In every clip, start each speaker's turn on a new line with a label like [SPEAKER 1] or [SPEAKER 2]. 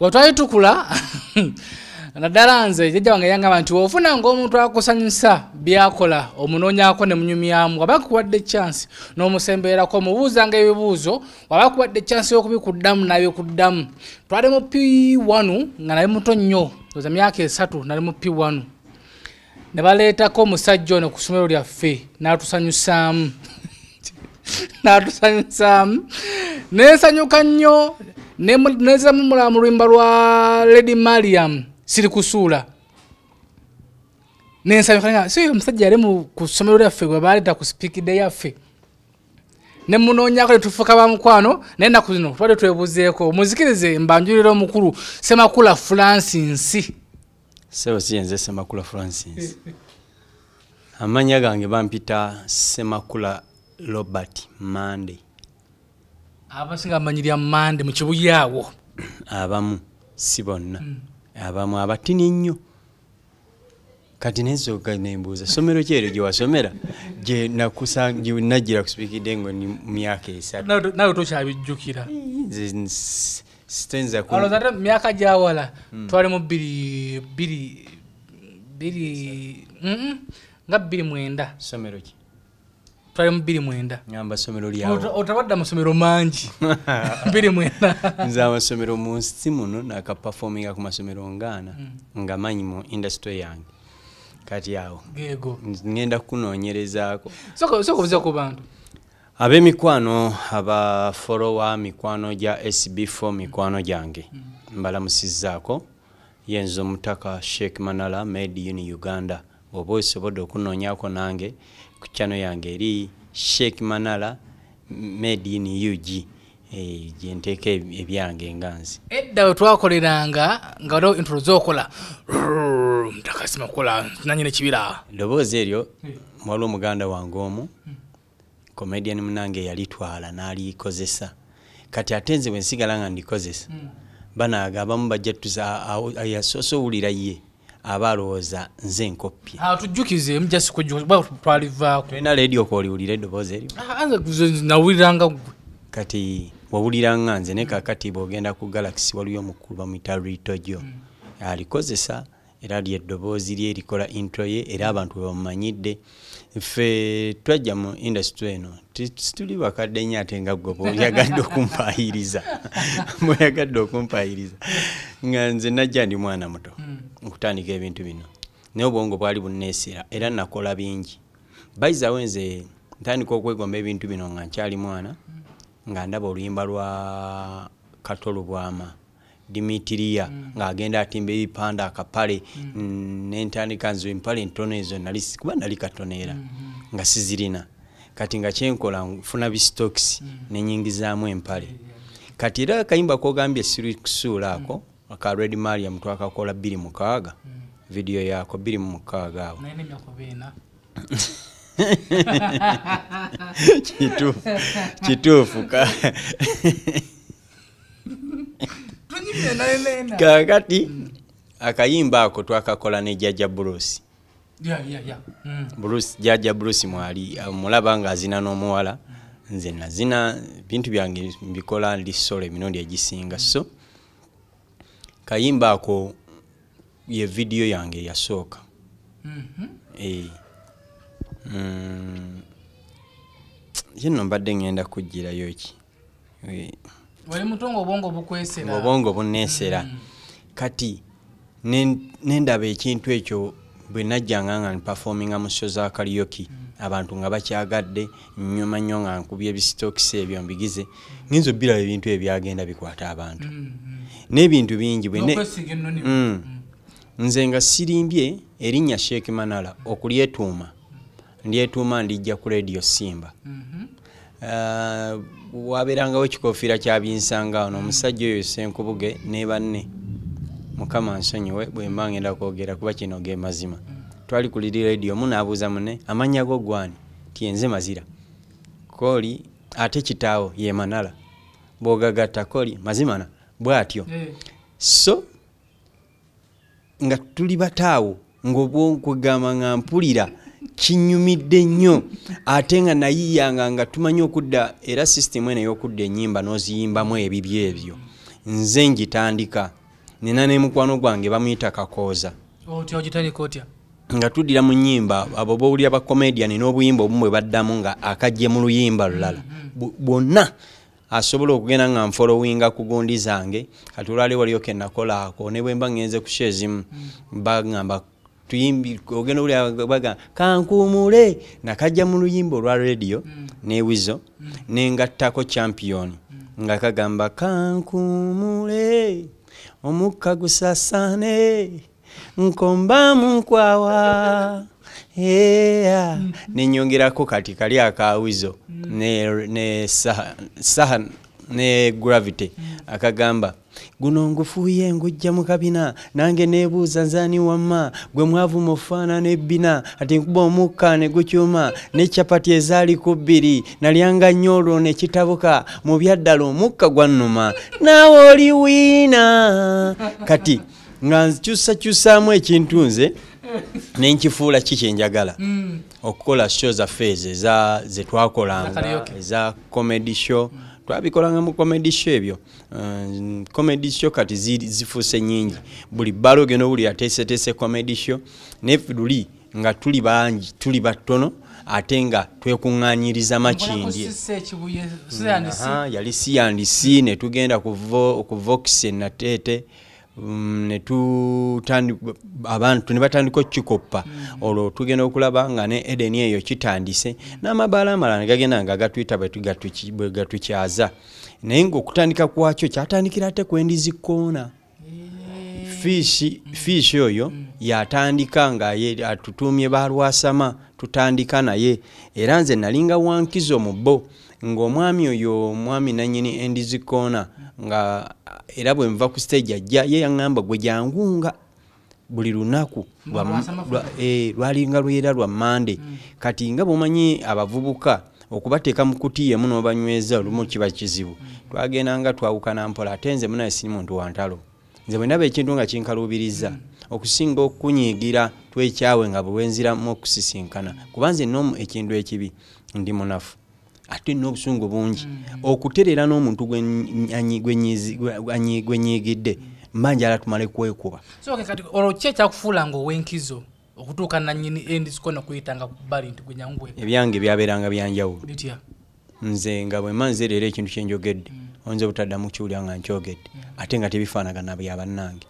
[SPEAKER 1] Watwali tukula naddala nze jjajja wange yangamba nti ofuna ng'omuntu akusanyusa byakola omunoonyaako ne munyumyamu waba kuwadde chance n'omusemberako omubuuzanga ebibuuzo waba kuwadde chance y'okubikuddamu n'abikuddamu twali mu P1 nga nali muto nnyo oza myaka 3 nali mu P1 ne baleetako omusajja ono ku ssomero lyaffe n'atusanyusaamu nensanyuka nnyo nezamu mulamu lwimba lwa Lady Mariam siri kusuula nensanyuka si omusajja yali ku ssomero lyaffe gwe baleeta ku speak day yaffe ne munoonyaako netufuuka bamukwano naye ennaku zino twali twebuzeeko omuzikirize mbanjulira omukulu Ssemakula Francis
[SPEAKER 2] Sebo siyenze Ssemakula Francis. Amanya gange bampita Ssemakula Robert Mande.
[SPEAKER 1] Abasinga amanyirya Mande mu kibuyawo.
[SPEAKER 2] Abamu si bonna. Abamu abatini nnyo. Kati nezo nembuuza somero kyero gye wasomera gye nakusanga nagira kuspeak ngo ni myaka 3.
[SPEAKER 1] Nawe tokyabijjukira.
[SPEAKER 2] Stenza ku
[SPEAKER 1] alozata myaka jawala twali mu 2 nga 29
[SPEAKER 2] somero ki
[SPEAKER 1] twali mu 29
[SPEAKER 2] ngamba somero lyawo
[SPEAKER 1] otabadda masomero mangi 29
[SPEAKER 2] nza amasomero mu nsi muno naka performing ku masomero ngana nga manyi mu industry yange kati yawo
[SPEAKER 1] gego
[SPEAKER 2] ngenda kunoonyerezaako
[SPEAKER 1] soko buza ku bantu
[SPEAKER 2] ab'emikwano aba follower mikwano gya SB4 mikwano gyange mbalamusizzaako yenzo mutaka Shaik Manala made in Uganda oba osobodde okunoonyaako nange ku channel yange eri Shaik Manala made in UG gye nteeka ebyange enganzi
[SPEAKER 1] edda we twakoleranga nga waliwo intro z'okola mutaka Ssemakula nanyine kibira
[SPEAKER 2] eddoboozi eryo waliwo muganda wange omu comedian munange yalitwala n'alikozesa kati atenze bwe nsigala nga ndikozesa banaga abamu bajja tuza yasoose owulira ye abalowooza nze nkoppi
[SPEAKER 1] tujjukize mujasi kujjukiza twalivaako
[SPEAKER 2] tulina radio koliwulira eddoboozi eryo
[SPEAKER 1] nawuliranga gwe
[SPEAKER 2] kati wawuliranga nze ne kakati bw'ogenda ku Galaxy waliyo omukulu bamuyita Ritojo alikozesa era lyeddoboozi lye erikola intro ye era abantu bwe bamumanyidde ffe twajja mu industry eno tuli bakadde nnyo ate nga gwe bw'oyagadde okumpayiriza nga nze najja ndi mwana muto okutandika ebintu bino naye obwongo bwali bunneesera era nakola bingi bayizawo nze ntandika okwegomba ebintu bino nga nkyali mwana nga ndaba oluyimba lwa Katolo Bwama Dimitiriya ng'agenda atimba ebipanda akapale n'entandika nzo empale entono ezo kuba nali katoneera nga sizirina kati nga kyenkola nfuna bistokisi nenyingizaamu empale kati era akayimba kogambye siri kusuula ako aka Red Mariam twakakola 26 video yako 26 awo kituufu kakati akayimba ako twakakola ne Jajja Bruce Bruce Jajja Bruce mwali mulaba nga azina n'omuwala nze nazina bintu byange mbikola ndi solo emirundi egisinga so kayimba ako ye video yange yasooka yino mbadde ngenda kujjirayo ki
[SPEAKER 1] wali mutongo obongo bukwesera
[SPEAKER 2] obongo bunneesera kati nendaba ekintu ekyo bwe najjanga nga performinga mu show za karaoke abantu nga bakyagadde nnyuma nnyo nga nkubye ebisitokisi ebyo mbigize nginzo biraba ebintu ebyagenda bikwata abantu n'ebintu bingi nze nga sirimbye erinnya Shaik Manala okulyetuuma ndyetuuma ndijja ku radio Simba wabeerangawo ekikofiira kyabinsanga ono omusajja oyo Senkubuge ne banne mukama nsonyiwe bwe mba ngenda kwogera kuba kino ge mazima twali ku radio mu naabuuza munne amannya go gwani tienze mazira koli ate kitaawo ye Manala bw'ogagatta koli mazimana bw'atyo so nga tuli bataawo ng'obwokugamba nga mpulira kinyumidde nnyo ate nga nayiyanga nga tumanyi okudda era system eno ey'okudda ennyimba n'oziyimbamu ebibyo ebyo nze ngitandika nina ne mukwano gwange bamuyita Kakooza nga tuddira mu nnyimba abo bowulira ba comedian n'obuyimba obumwe baddamu nga akajje mu luyimba lulala bonna asobola okugenda nga nfollowinga ku gundi zange kati olwali waliyo ke nakola ako ne bwe mba ngenze ku show ezimu bagamba tuyimbi ogenda uli baga kankumule nakajja mu luyimba olwa radio ne wizo nengattako champion nga kagamba kankumule omukka gusasane nkomba munkwawa nenyongerako kati kali akawizo ne saha ne gravity akagamba guno ngufuye ngujja mu kabina nange nebuuza nzani wamma gwe mwavu mufana nebbina ati nkuba omukka ne gukyuma ne chapati ezali ku bbiri nalyanga nyolo ne kitabuka mu byaddala omukka gwannuma nawe oli wiina kati nga nkyusa ekintu nze nenkifuula kikyenjagala okukola show zaffe ze twakolanga eza comedy show twabikolanga mu comedy show ebyo comedy show kati zifuuse nyingi buli bbalo geno buli ateeseteese comedy show nefuduli nga tuli bangi tuli batono ate nga twekuŋŋaanyiriza makindi yali siyandisi ne tugenda ku Vox nateete abantu ne batandika okukikoppa olwo tugenda okulaba nga ne Eden eyo kitandise n'amabaala amalala ne gagenda nga gatuyita bwe gatukyaza naye ng'okutandika kwakyo kyatandikira ate kwendizikoona fiishi oyo yatandika nga ye atutuumye balwasama tutandika naye era nze nalinga wankizo mu bo ng'omwami oyo omwami nannyini endizikoona nga era bwe nva ku stage ajja ye yaŋŋamba gwe jangunga buli lunaku lwalinga lwera lwa Monday kati nga bwomanyi abavubuka okubateeka mu kutiya emu n'obanyweza olumu kiba kizibu twagendanga twawukana mpola ate nze munaye siri muntu wa ntalo nze bwe ndaba ekintu nga kinkaluubiriza okusinga okunyiigira twekyawe nga bwe wenziramu okusisinkana kuba nze nno ekintu ekibi ndi munafu ate n'obusungu bungi okuterera n'omuntu gwenyiigidde mbanjala tumale kwekuba
[SPEAKER 1] kati olwo ki ekyakufuula ng'owenkizo okutuuka nannyini endizikoona kuyitanga ku bbali nti gwe nyangwe
[SPEAKER 2] ebyange byabeeranga byanjawulo nze nga bwe manze leero ekintu kyenjogedde oyinza obutaddamu kiwulira nga nkyogedde ate nga tebifaanagana bya bannange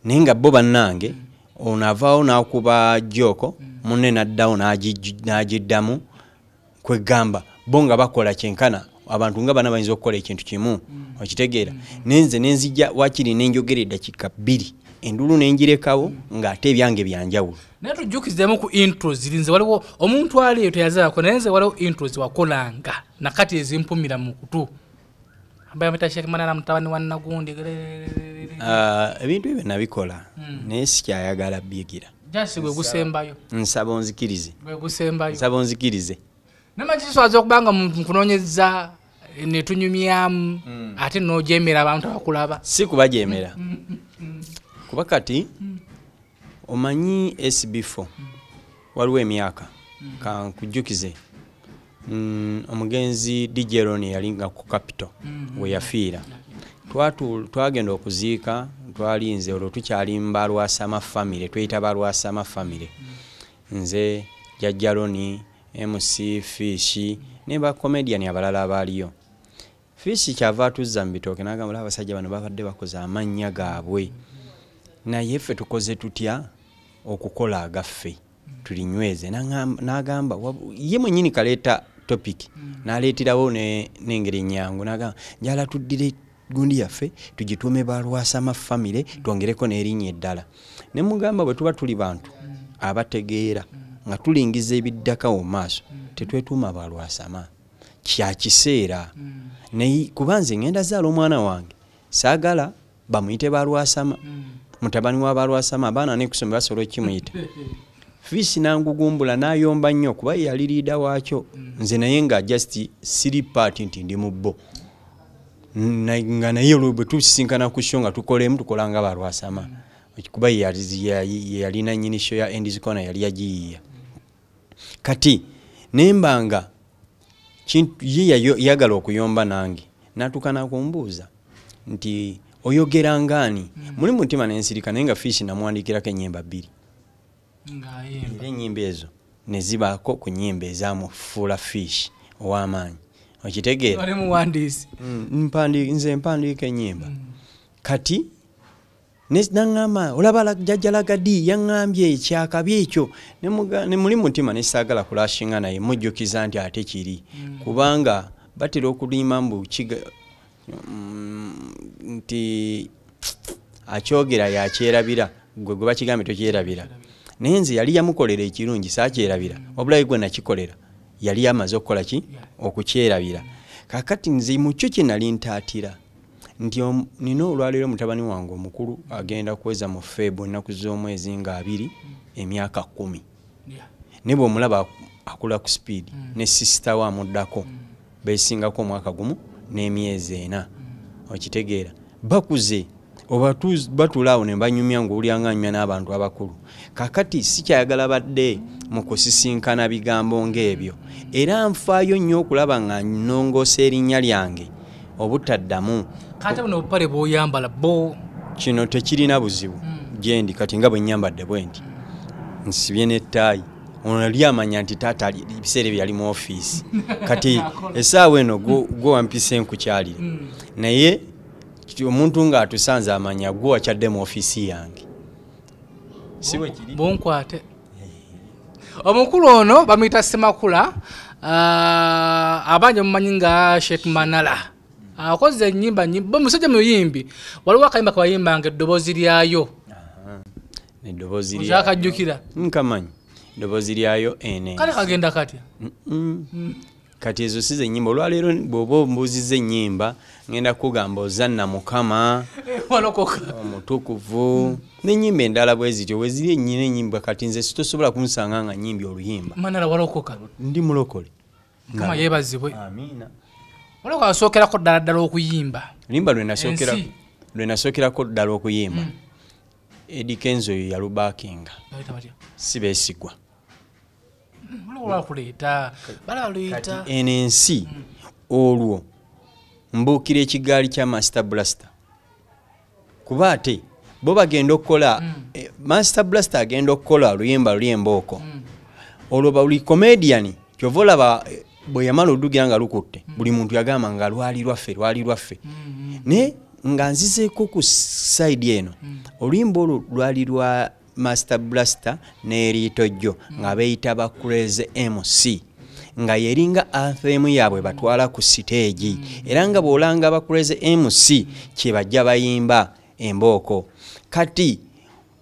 [SPEAKER 2] naye nga bo bannange ono avaawo n'akuba joko munne n'addawo n'agiddamu kwegamba bo nga bakola kyenkana abantu nga bana bayinza okukola ekintu kimu okitegeera nenze nenzijja wakiri nenjogera eddakiika 2 endulu nenjirekawo ng'ate ebyange byanjawulo
[SPEAKER 1] naye tujjukizemu ku intro zirinze waliwo omuntu aliyo teyazaako naye nze waliwo intro ziwakolanga nakati ezimpumira mu kutu ambaye ameta Shaik Manala mutabani wa Nagundi
[SPEAKER 2] ebintu ebyo nabikola naye sikyayagala byigira
[SPEAKER 1] jasi gwe gusembayo
[SPEAKER 2] nsaba onzikirize
[SPEAKER 1] gwe gusembayo
[SPEAKER 2] nsaba onzikirize
[SPEAKER 1] namakiswaza okubanga nkunoonyeza netunyumyamu ate nojemera abantu abakulaba
[SPEAKER 2] si kubajemera kuba kati omanyi SB4 waliwo emyaka kankujjukize omugenzi DJ Roni yalinga ku Capital we yafiira twagenda okuziika twalinze olwo tukyali mbalwasama family tweyita balwasama family nze Jajja Roni MC Fishi ne ba comedian abalala abaliyo Fishi kyava atuzza mu bitooke n'agamba abasajja bano babadde bakoze amannya gaabwe naye ffe tukoze tutya okukola agaffe tulinyweze n'agamba ye mwennyini kaleeta topic n'aleeterawo n'engeri ennyangu n'agamba njala tuddire gundi yaffe tugituume balwasama family twongereko n'erinnya eddala ne mugamba bwe tuba tuli bantu abategeera nga tulingiza ebiddaka mu maaso tetwetuuma balwasama kya kiseera naye kubanze ngenda zaala omwana wange saagala bamuyite balwasama mutabani wa balwasama abaana nekusomera basobola okimuyita Fishi nangugumbula n'ayomba nnyo kuba yali liida waakyo nze naye nga just siri part nti ndi mu bo nga naye olwo bwe tusisinkana ku show nga tukolemu tukolanga balwasama kuba yalina nnyini show ya endizikoona yali yagiyiiya kati nembanga ye yagala okuyomba nange natukana kumbuuza nti oyogera ngani muli mutima nensirika naye nga fish namwandikirako ennyimba 2 era ennyimba ezo ne zibaako ku nnyimba ezamufuula fish ow'amaanyi okitegeera nze mpandiika ennyimba kati naŋŋamba olaba jjajja Lagadi yaŋŋambye ekyakabi ekyo ne muli mutima nesaagala kulashinga naye mujjukiza nti ate kiri kubanga batera okulimba mbu nti akyogera yakyerabira gwe bakigambye tokyerabira naye nze yali yamukolera ekirungi saakyerabira obulayi gwe nakikolera yali amaze okukola ki okukyerabira kakati nze mukyo kye nali ntaatira nti nina olwaleero mutabani wange omukulu agenda kuweza mu February ennaku z'omwezi nga 2 emyaka 10 ne bw'omulaba akula ku speed ne sister we amuddako beesingako omwaka gumu n'emyezi 4 okitegeera bakuze oba batulaawo ne banyumya ng'olyanga Anyumya n'abantu abakulu kakati sikyayagala badde mu kusisinkana bigambo ng'ebyo era nfaayo nnyo okulaba nga nnongoosa erinnya lyange obutaddamu
[SPEAKER 1] kati buno obupale bw'oyambala bo
[SPEAKER 2] kino tekirina buzibu gyendi kati nga bwe nnyambadde bwe nti nsibye n'ettaayi ono yali amanya nti taata ebiseera bye yali mu ofiisi kati essaawa eno gwe wampisa enkukyalire naye omuntu ng'atusanze amanya gwe wakyadde mu ofiisi yange siwe kiri
[SPEAKER 1] bonkwate omukulu ono bamuyita Ssemakula abanja mumanyi nga Shaik Manala akoze ennyimba musajja muyimbi waliwo akayimba kabayimbanga eddoboozi lyayo
[SPEAKER 2] eddoboozi lyayo
[SPEAKER 1] akajjukira
[SPEAKER 2] nkamanyi eddoboozi lyayo ene
[SPEAKER 1] kale kagenda katya
[SPEAKER 2] kati ezo si z'ennyimba olwaleero bw'oba ombuuzizza ennyimba ngenda kugamba ozanna Mukama
[SPEAKER 1] Nalokoka
[SPEAKER 2] omutukuvu n'ennyimba endala bwe zityo we ziri ennyina ennyimba kati nze sitosobola kunsanga nga nnyimbi oluyimba
[SPEAKER 1] Manala walokoka
[SPEAKER 2] ndi mulokole
[SPEAKER 1] Mukama yeebazibwe
[SPEAKER 2] amiina
[SPEAKER 1] waliwo asookerako ddala okuyimba
[SPEAKER 2] limba lwe nasookerako ddala okuyimba Eddie Kenzo yalubaakinga si beesigwa kati eno ensi olwo mbuukira ekigaali kya Master Blaster kuba ate bo bagenda okukola Master Blaster agenda okukola oluyimba luli embooko olwo buli comedian kyova olaba bwe yamala oddugira nga lukutte buli muntu yagamba nga lwali lwaffe naye nga nzizeeko ku side eno oluyimba olwo lwali lwa Master Blaster n'eriitojjo nga beeyita ba Crazy MC nga yeringa anthem yaabwe batwala ku stage era nga bw'olanga ba Crazy MC kye bajja bayimba embooko kati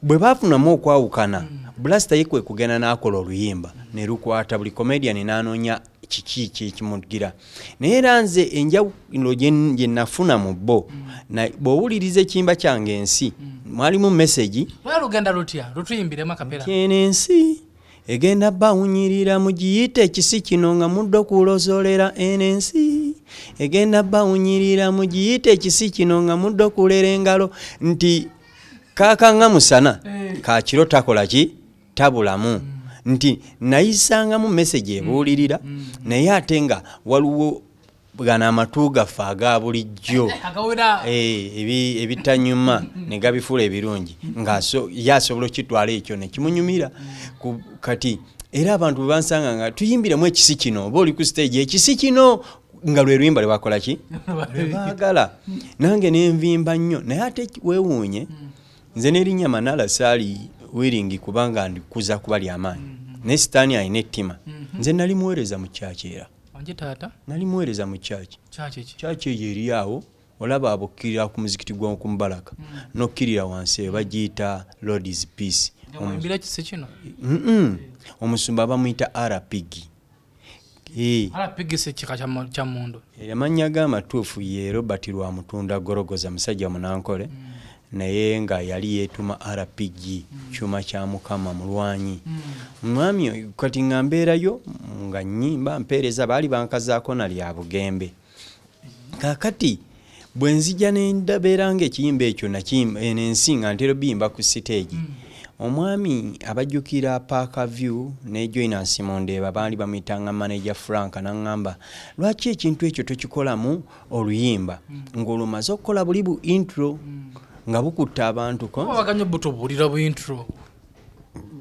[SPEAKER 2] bwe baafunamu okwawukana Blaster yekwe kugenda n'akola oluyimba ne lukwata buli comedian n'anoonya kiki kyekimugira naye era nze enjawulo gye nafuna mu bo bw'owuliriza ekiyimba kyange ensi mwalimu message
[SPEAKER 1] luganda lutya lutuyimbiremu akapera
[SPEAKER 2] kyeno ensi egenda bawunyirira mugiyite ekisi kino nga muddo kulozolera eno ensi egenda bawunyirira mugiyite ekisi kino nga muddo kulera engalo nti kakanga musana kakiro takola ki tabulamu nti nayisangamu message ebuulirira naye ate nga waliwo gana amatu gaffe aga bulijjo ebitanyuma ne gabifuula ebirungi nga yasobola okitwala ekyo ne kimunyumira kati era abantu bwe bansanga nga tuyimbiremu ekisi kino oba oli ku stage ekisi kino nga lwe luyimba lwe bakola ki baagala nange nenvimba nnyo naye ate weewuunye nze n'erinnya Manala saali wiringi kubanga ndikuza kuba ly'amaanyi ne sitaani alina ettima nze nali muweereza mu kyaki era nali muweereza mu kyaki eyo eri awo olaba abokkirira ku muzikiti gw'oku Mubaraka n'okkirira wansi eyo bagiyita Lord's Peace omusumba bamuyita RPG amannya g'amatuufu ye Robert Lwamutunda Gorogoza musajja munankole naye nga yali yeetuma RPG kyuma kya Mukama mulwanyi mwami kati nga mbeerayo nga nnyimba mpeereza baali bankazaako na lya bugembe kakati bwe nzija ne ndabeera ng'ekiyimba ekyo nakiyimba ensi nga ntera biyimba ku siteegi omwami abajjukira Parker View ne Joinance Mondeba baali bamitanga manager Frank nangamba lwaki ekintu ekyo tokikolamu oluyimba ng'olumaze okukola buli bu intro nga bukutta abantu ko
[SPEAKER 1] baganye butubulira bu intro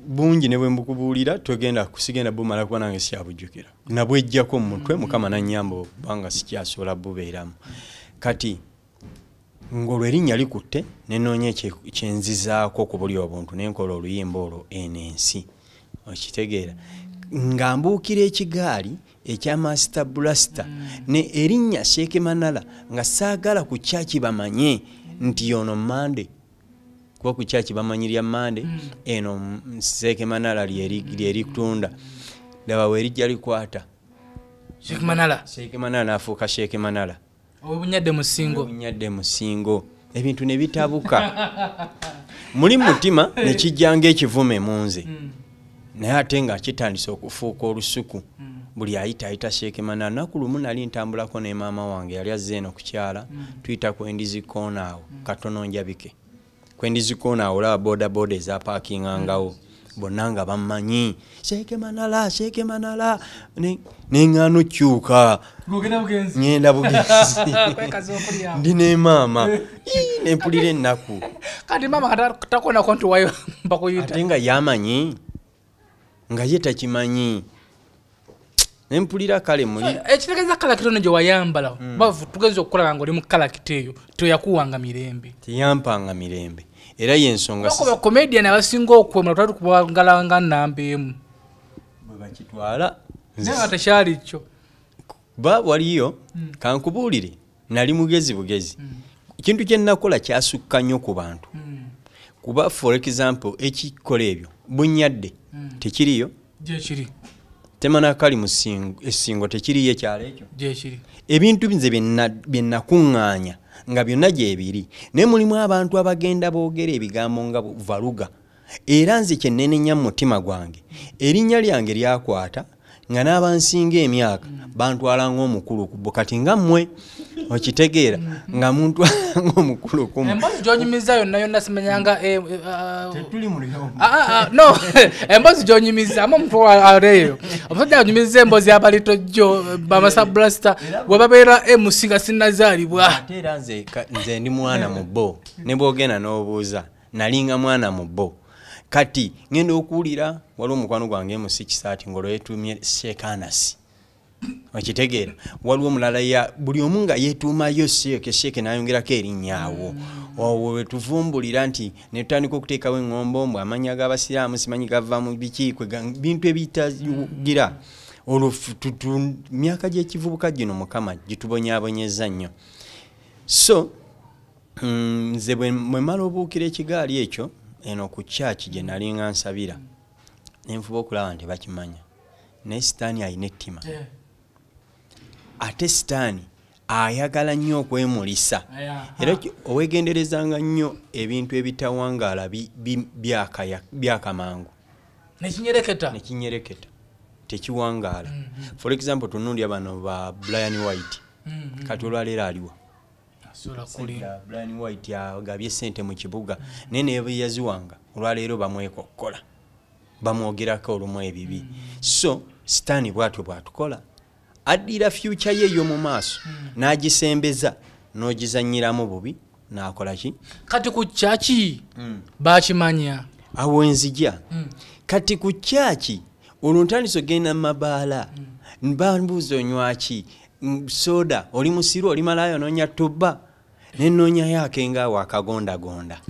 [SPEAKER 2] bungi ne bwe mbukubuulira togenda kusigenda bumala kuba nange syabujjukira nabwejjako mu mutwe mukama nannyamba obanga sikyasobola bubeeramu kati ng'olwerinnya likutte nenoonya ekyenzizaako ku buli obuntu nenkola oluyimba olwo enensi okitegeera nga mbuukira ekigaali ekya Master Blaster ne erinnya Sheik Manala nga saagala ku kyaki bamanye nti ono Mande kuba ku kyaki bamanyirya Mande eno Sheik Manala lyeri kutunda laba weerijja likwata
[SPEAKER 1] Sheik Manala
[SPEAKER 2] n'afuuka Sheik Manala
[SPEAKER 1] obunyadde
[SPEAKER 2] musingo ebintu ne bitabuka muli mutima ne kijjanga ekivume munze naye ate nga kitandise okufuuka olusuku buli ayita Sheik Manala naku lumu nali ntambulako ne maama wange yali azze eno kukyala tuyita Kwendizi Corner awo katono njabike Kwendizi Corner awo olaba bodaboda ezapaakingangawo bonna nga bammanyi Sheik Manala neŋŋaano kyuka ngenda bugenzi ndi ne maama nempulira ennaku
[SPEAKER 1] kati maama takonako nti wayo bakuyita
[SPEAKER 2] ate nga yamanyi nga ye takimanyi nempulira kale muli
[SPEAKER 1] ekitegeeza kalakita gye wayambala bavu tugenza okukola nga oli mu kalakita eyo teyakuwanga mirembe
[SPEAKER 2] teyampanga mirembe era yensonga
[SPEAKER 1] kuba comedian abasinga okwemula twali tukubangalanga namba emu
[SPEAKER 2] bwe bakitwala
[SPEAKER 1] naye tekyali kyo
[SPEAKER 2] ba waliyo kankubuulire nali mugezi bugezi ekintu kye nnakola kyasukka nnyo ku bantu kuba for example ekikola ebyo bunyadde tekiriyo
[SPEAKER 1] gyekiri
[SPEAKER 2] temana kali mu essingo tekiriyo ekyalo ekyo
[SPEAKER 1] gyekiri
[SPEAKER 2] ebintu nze bye nakuŋŋaanya nga byonna gyebiri naye mulimu abantu abagenda boogera ebigambo nga valuga era nze kyennenenya mu mutima gwange erinnya lyange lyakwata nga n'abansinga emyaka bantwala ng'omukulu ku bo kati nga mmwe okitegeera nga muntu ng'omukulu kumu
[SPEAKER 1] emboozi gy'onyumiza yonna simanyanga tetuli mu no emboozi gy'onyumiza ama omuntu aleeyo omusajja anyumiza emboozi y'abalito jjo bamasa Blaster bwe babeera MC nga sinnazaalibwa
[SPEAKER 2] ate era nze ndi mwana mu bo ne bw'ogenda n'obuuza nalinga mwana mu bo kati ngenda okuwulira waliwo omukwano gwange MC Kisaati ng'olwo yeetuumye Shekanasi okitegeera waliwo omulala ya buli omu nga yeetuumayo Sheik n'ayongerako erinnyaawo olwo we tuvumbulira nti ne tutandika okuteekawo eŋŋombo mbwe amanya g'abasiraamu simanyi gava mu bikiiko bintu ebitagira olwo myaka gy'ekivubuka gino mukama gitubonyaabonyeza nnyo so nze bwe mala obuukira ekigaali ekyo eno ku kyaki gye nali nga nsabira nenfuba okulaba nti bakimanya naye sitaani alina ettima ate sitaani ayagala nnyo okwemulisa era owegenderezanga nnyo ebintu ebitawangaala byakamangu nekinyereketa tekiwangaala for example tunundya bano ba Brian White kati olwaleero aliwa Brian White agabye sente mu kibuga naye neebe yaziwanga olwaleero bamwekokkola bamwogerako olumu ebibi so sitaani bwatyo bwatukola addira future ye ey'omu maaso n'agisembeza n'ogizannyiramu bubi n'akola ki
[SPEAKER 1] kati ku kyaki bakimanya
[SPEAKER 2] awo enzija kati ku kyaki olwo ntandise ogenda mu mabaala bambuuza onywaki soda oli musiru oli malaayo noonya tubba nenoonya yakenga awo akagondagonda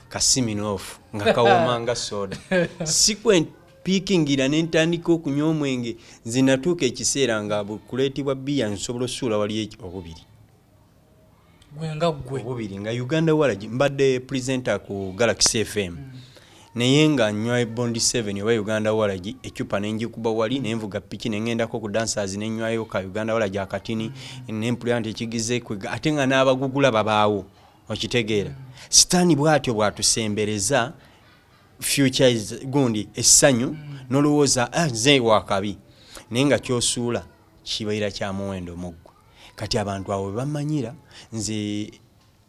[SPEAKER 2] kasiminofu nga kawomanga soda sikwenpiikingira nentandika okunywa omwenge nze natuuka ekiseera nga bukuleetibwa bbiya nsobola osuula wali obubiri nga Uganda Waragi mbadde presenter ku Galaxy FM naye nga nywa Bondi 7 oba Uganda Waragi ekyupa nenjikuba wali nenvuga piki nengendako ku dancers nenywayo ka Uganda Waragi akatini nempulira nti ekigize ate nga n'abagugula babaawo okitegeera sitaani bwatyo bwatusembereza futures gundi essanyu nolowooza nze wakabi naye nga kyosuula kibaira kya muwendo muggwe kati abantu awo bamanyira nze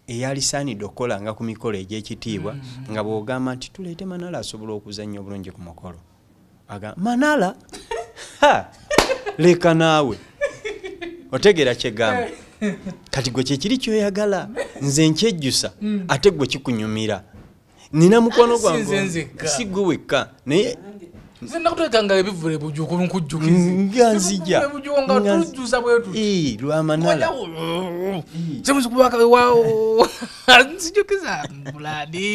[SPEAKER 2] eyalisaanidde okukola nga ku mikolo egy'ekitiibwa nga bw'ogamba nti tuleete Manala asobola okuzannya obulungi ku mukolo Manala leka naawe otegeera kyegamba kati gwe kyekiri kyoyagala nze nkyejjusa ate gwe kikunyumira nina mukwano gwange si gwe wekka naye
[SPEAKER 1] nakutwekanga ebivule bujuku nkujjukiza
[SPEAKER 2] nga nzija
[SPEAKER 1] nga tujjuza bwetu
[SPEAKER 2] lwa Manala
[SPEAKER 1] semusukubaka wao nzijukiza buladi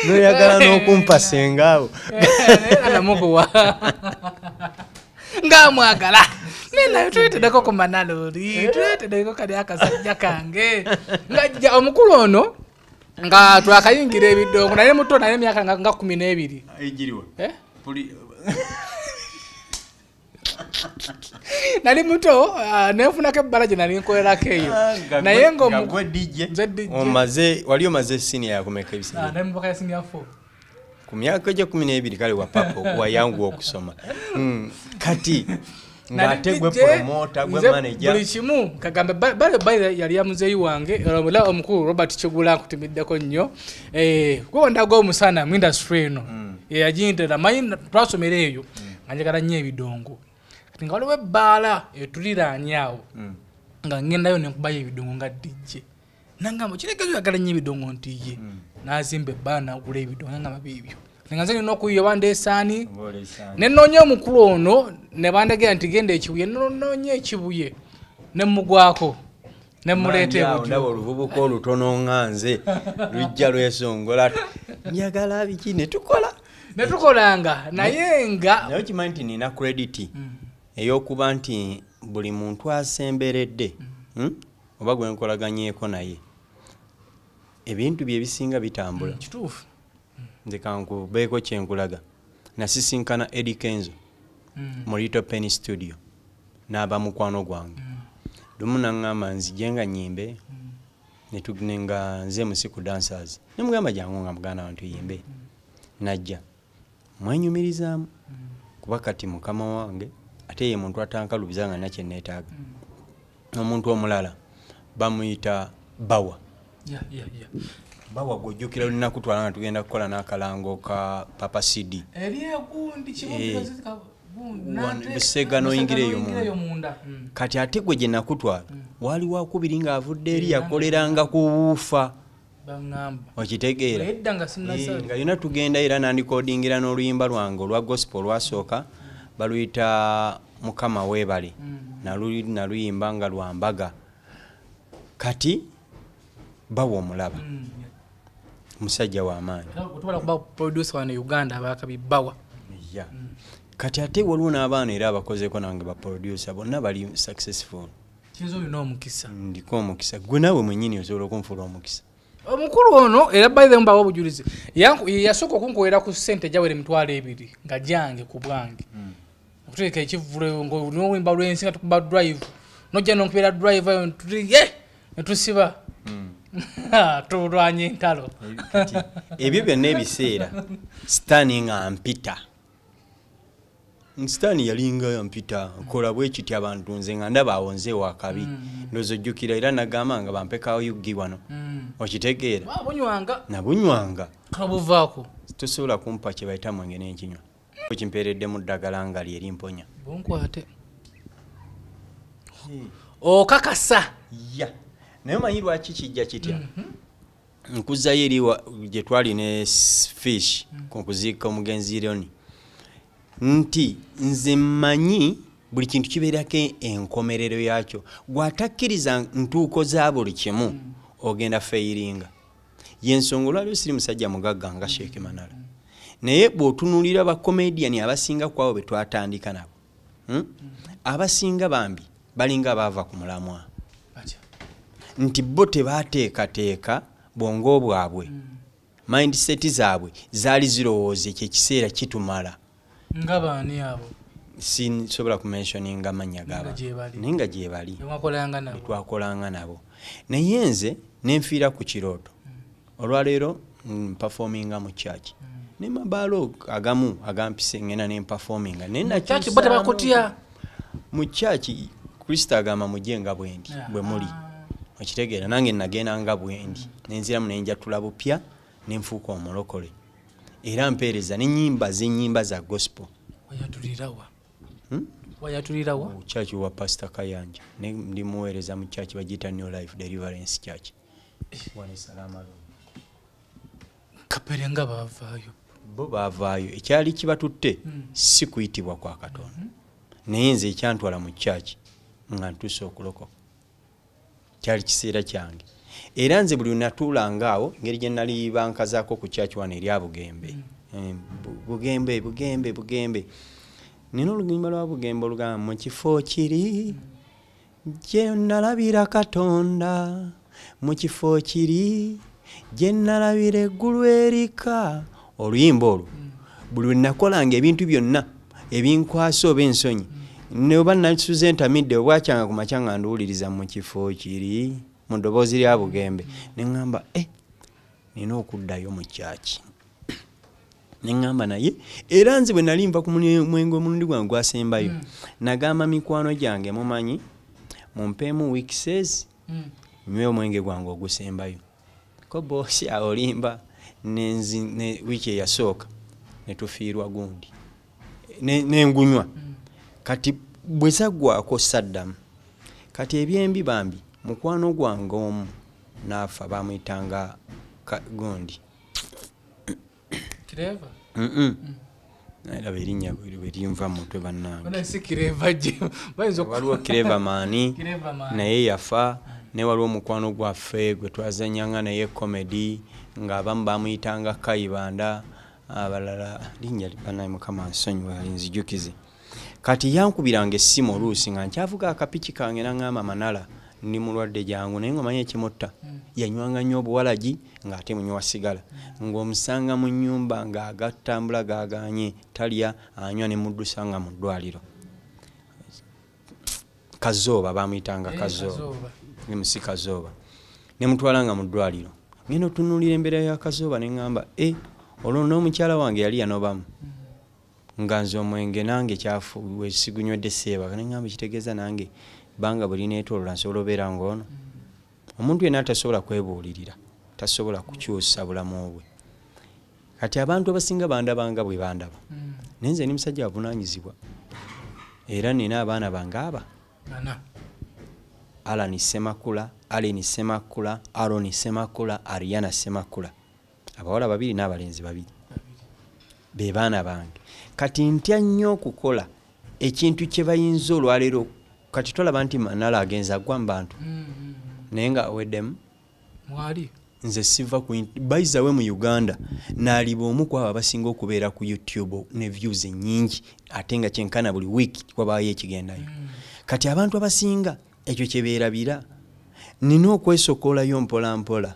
[SPEAKER 2] noyagala n'okumpa sengaawo
[SPEAKER 1] anamukuwa nga mwagala ninayo tweteddeko ku Manala oli tweteddeko kali akasajja kange ngajja omukulu ono nga twakayingira ebidongo naye muto naye emyaka nga 12
[SPEAKER 2] ejiriwa
[SPEAKER 1] nali muto nefunako ebbala gye nali nkolerako eyo naye
[SPEAKER 2] wali omaze siniya yakumeka
[SPEAKER 1] ebisinamubaka ya siniya 4
[SPEAKER 2] ku myaka gye 12 kale wapapa wayanguwa okusoma kati ng'ate gwe promota gwe manager
[SPEAKER 1] buli kimu kagambe bale yali ya muzeeyi wange omukulu Robert Kigula nkutimiddeko nnyo gwe ndago omusana mu industry eno yagindera manyi twasomera eyo nga njagala nnyo ebidongo kati nga waliwo ebbaala etuliraanye awo nga ngendayo nenkubayo ebidongo nga DJ nangamba kirekezo yagala nnyo ebidongo nti ye n'azimba ebbaala n'agula ebidongo nga mabibyo nga nze nina okuyiya wanda esaani nenoonya omukulu ono ne bandagera nti genda ekibuye nenoonya ekibuye nemugwako nemuleeta
[SPEAKER 2] ebudde oluvubuka olutono nga nze lujja lwesongola njagala biki
[SPEAKER 1] netukolanga naye
[SPEAKER 2] okimanyi nti nina credit ey'okuba nti buli muntu asemberedde oba gwe nkolaganyeeko naye ebintu bye bisinga bitambula
[SPEAKER 1] kituufu
[SPEAKER 2] nze kankubeeko kyenkulaga nasisinkana Eddie Kenzo mu Little Penny Studio n'aba mukwano gwange lumu naŋŋamba nzije nga nyimbe nga nze musiku dancers nemugamba jangu nga muganda wantu yimbe najja mwenyumirizaamu kuba kati mukama wange ate ye muntu atankalubiza nga nakye neetaaga omuntu omulala bamuyita Bawa bawa gojjukira olina kutwala nga tugenda kukola n'akalango ka Papa CD busega n'oyingira eyo munda kati ate gwe gye nakutwala waliwo akubiri ng'avudde eri yakoleranga ku buufa okitegeera nga yona tugenda era nandikodingira n'oluyimba lwange olwa gospel olwasooka baluyita Mukama weebale naluyimba nga lwambaga kati Bawa omulaba musajja w'amaanyi
[SPEAKER 1] otubala kuba producer wano Uganda abakabi Bawa
[SPEAKER 2] kati ate waliwo n'abaana era abakozeeko nange ba producer bonna bali successful
[SPEAKER 1] kizo olina omukisa
[SPEAKER 2] ndiko omukisa gwe naawe mwennyini osobola okunfuula omukisa
[SPEAKER 1] omukulu ono era bayithe mbawo obujulizi yasooka okunkolera ku ssente jawere emitwalo 2 nga jange ku bwange okuteeka ekivvulo n'owimba lwensi nga tukuba drive nojja nonkubera drive ayo netusiba tulwanye entalo
[SPEAKER 2] ebyo byonna ebiseera sitaani nga mpita sitaani yalinga yampita kola bwe kiti abantu nze nga ndaba awonzeewo akabi ndowooza ojjukira era nagamba nga bampekawo yuggi wano okitegeera nabunywanga
[SPEAKER 1] obuvaako
[SPEAKER 2] tosobola kumpa kye bayita mwenge n'enkinywa kimpeeredde mu ddagala nga lyerimponya
[SPEAKER 1] bonkwate okakasa
[SPEAKER 2] naye omanyi lwaki kijja kitya nkuzzayo eri gye twali ne fish ku kuziika omugenzi Roni nti nze mmanyi buli kintu kibeerako enkomerero yakyo gw'atakkiriza ntuuko za buli kimu ogenda feiringa yensonga olwaliwo siri musajja mugagga nga Sheik Manala naye bw'otunuulira bakomediani abasinga ku abo be twatandika nabo abasinga bambi balinga baava ku mulamwa nti bo tebaateekateeka bwongo bwabwe mindset zaabwe zaali zirowooza ekyo ekiseera kitumala
[SPEAKER 1] nga baani abo
[SPEAKER 2] sinsobola kumentioninga amannya gaaba naye nga gye bali twakolanga nabo naye nze nenfiira ku kirooto olwaleero mpafominga mu church ne mabaalo agamu agampise ngena ne mpafominga mu church Kristo agamba mujje nga bwendi bwe muli okitegeera nange nagenda nga bwendi nenziramu nenjatula bupya nenfuuka omulokole era mpeereza n'ennyimba za gospel.
[SPEAKER 1] Wayatulirawa
[SPEAKER 2] church wa Pastor Kayanja ndi muweereza mu church bagiyita New Life Deliverance Church wane salama
[SPEAKER 1] kaperenga bavaayo
[SPEAKER 2] bo bavaayo ekyali kibatutte si kuyitibwa kwa Katonda naye nze ekyantwala mu church nga ntuuse okulokoka kyali kiseera kyange era nze buli natuulanga awo ngeri gye nali bankazaako ku church wano eri Bugembe Bugembe nina olugimba lwa Bugembe olugamba mu kifo kiri gye nalabira Katonda mu kifo kiri gye nalabira eggulu erika oluyimba olwo buli lwe nakolanga ebintu byonna ebinkwasa oba ensonyi ne oba nasuze entamidde obwakyanga ku makya nga nduwuliriza mu kifo kiri mu ddoboozi lya Bugembe ne ŋŋamba nina okuddayo mu kyaki ne ŋŋamba naye era nze bwe nali nva ku mwenge omulundi gwange gwasembayo nagamba mikwano gyange mumanyi mumpeemu weekses nywe omwenge gwange ogusembayo ko boosi aolimba ne wiiki eyasooka ne tufiirwa gundi nengunywa kati bwe saggwako saddamu kati ebyembi bambi mukwano gwange omu naafa bamuyitanga gundi
[SPEAKER 1] Kireva
[SPEAKER 2] era berinnya berinva mutwe bannange
[SPEAKER 1] bana si kireva je bayizo
[SPEAKER 2] waliwo kireva maani naye yafa ne waliwo mukwano gwaffe gwe twazanyanga naye comedy ng'abamu bamuyitanga Kayibanda abalala linnya banaye Mukama nsonyiwa nzijukize kati yankubiranga essimu oluusi nga nkyavuga akapiki kange naŋŋamba Manala ndi mulwadde jangu naye ng'omanyi ekimutta yanywanga nnyo obuwalagi ng'ate munywa sigala ng'omusanga mu nnyumba ng'agatambula gaaganye talya anywa ne muddusa nga mu ddwaliro Kazooba bamuyitanga Kazooba MC Kazooba ne mutwala nga mu ddwaliro ngenda otunuulira embeera ya Kazooba ne ŋŋamba olwo n'omukyala wange yali yanobamu nga nze omwenge nange kyafu wesigunywedde seebaka ne ŋŋamba kitegeeza nange banga buli neetoolola nsobola obeera ng'ono omuntu yenna tasobola kwebuulirira tasobola kukyusa bulamu bwe kati abantu abasinga bandabanga bwe bandaba naye nze ni musajja avunaanyizibwa era nina abaana bange aba Alani Ssemakula, Aleni Ssemakula, Aroni Ssemakula, Ariana Ssemakula. Abawala babiri n'abalenzi babiri. Be baana bange. Kati ntya nnyo okukola ekintu kye bayinza olwaleero kati tolaba nti Manala agenza gwa mbantu. Naye nga weddemu
[SPEAKER 1] mwali
[SPEAKER 2] nze siva ku bayizawe mu Uganda n'aliba omu ku abo abasinga okubeera ku YouTube ne views nyingi ate nga kyenkana buli week wabaayo ekigendayo. Kati abantu abasinga ekyo kyebeerabira nina okwesokolayo mpola mpola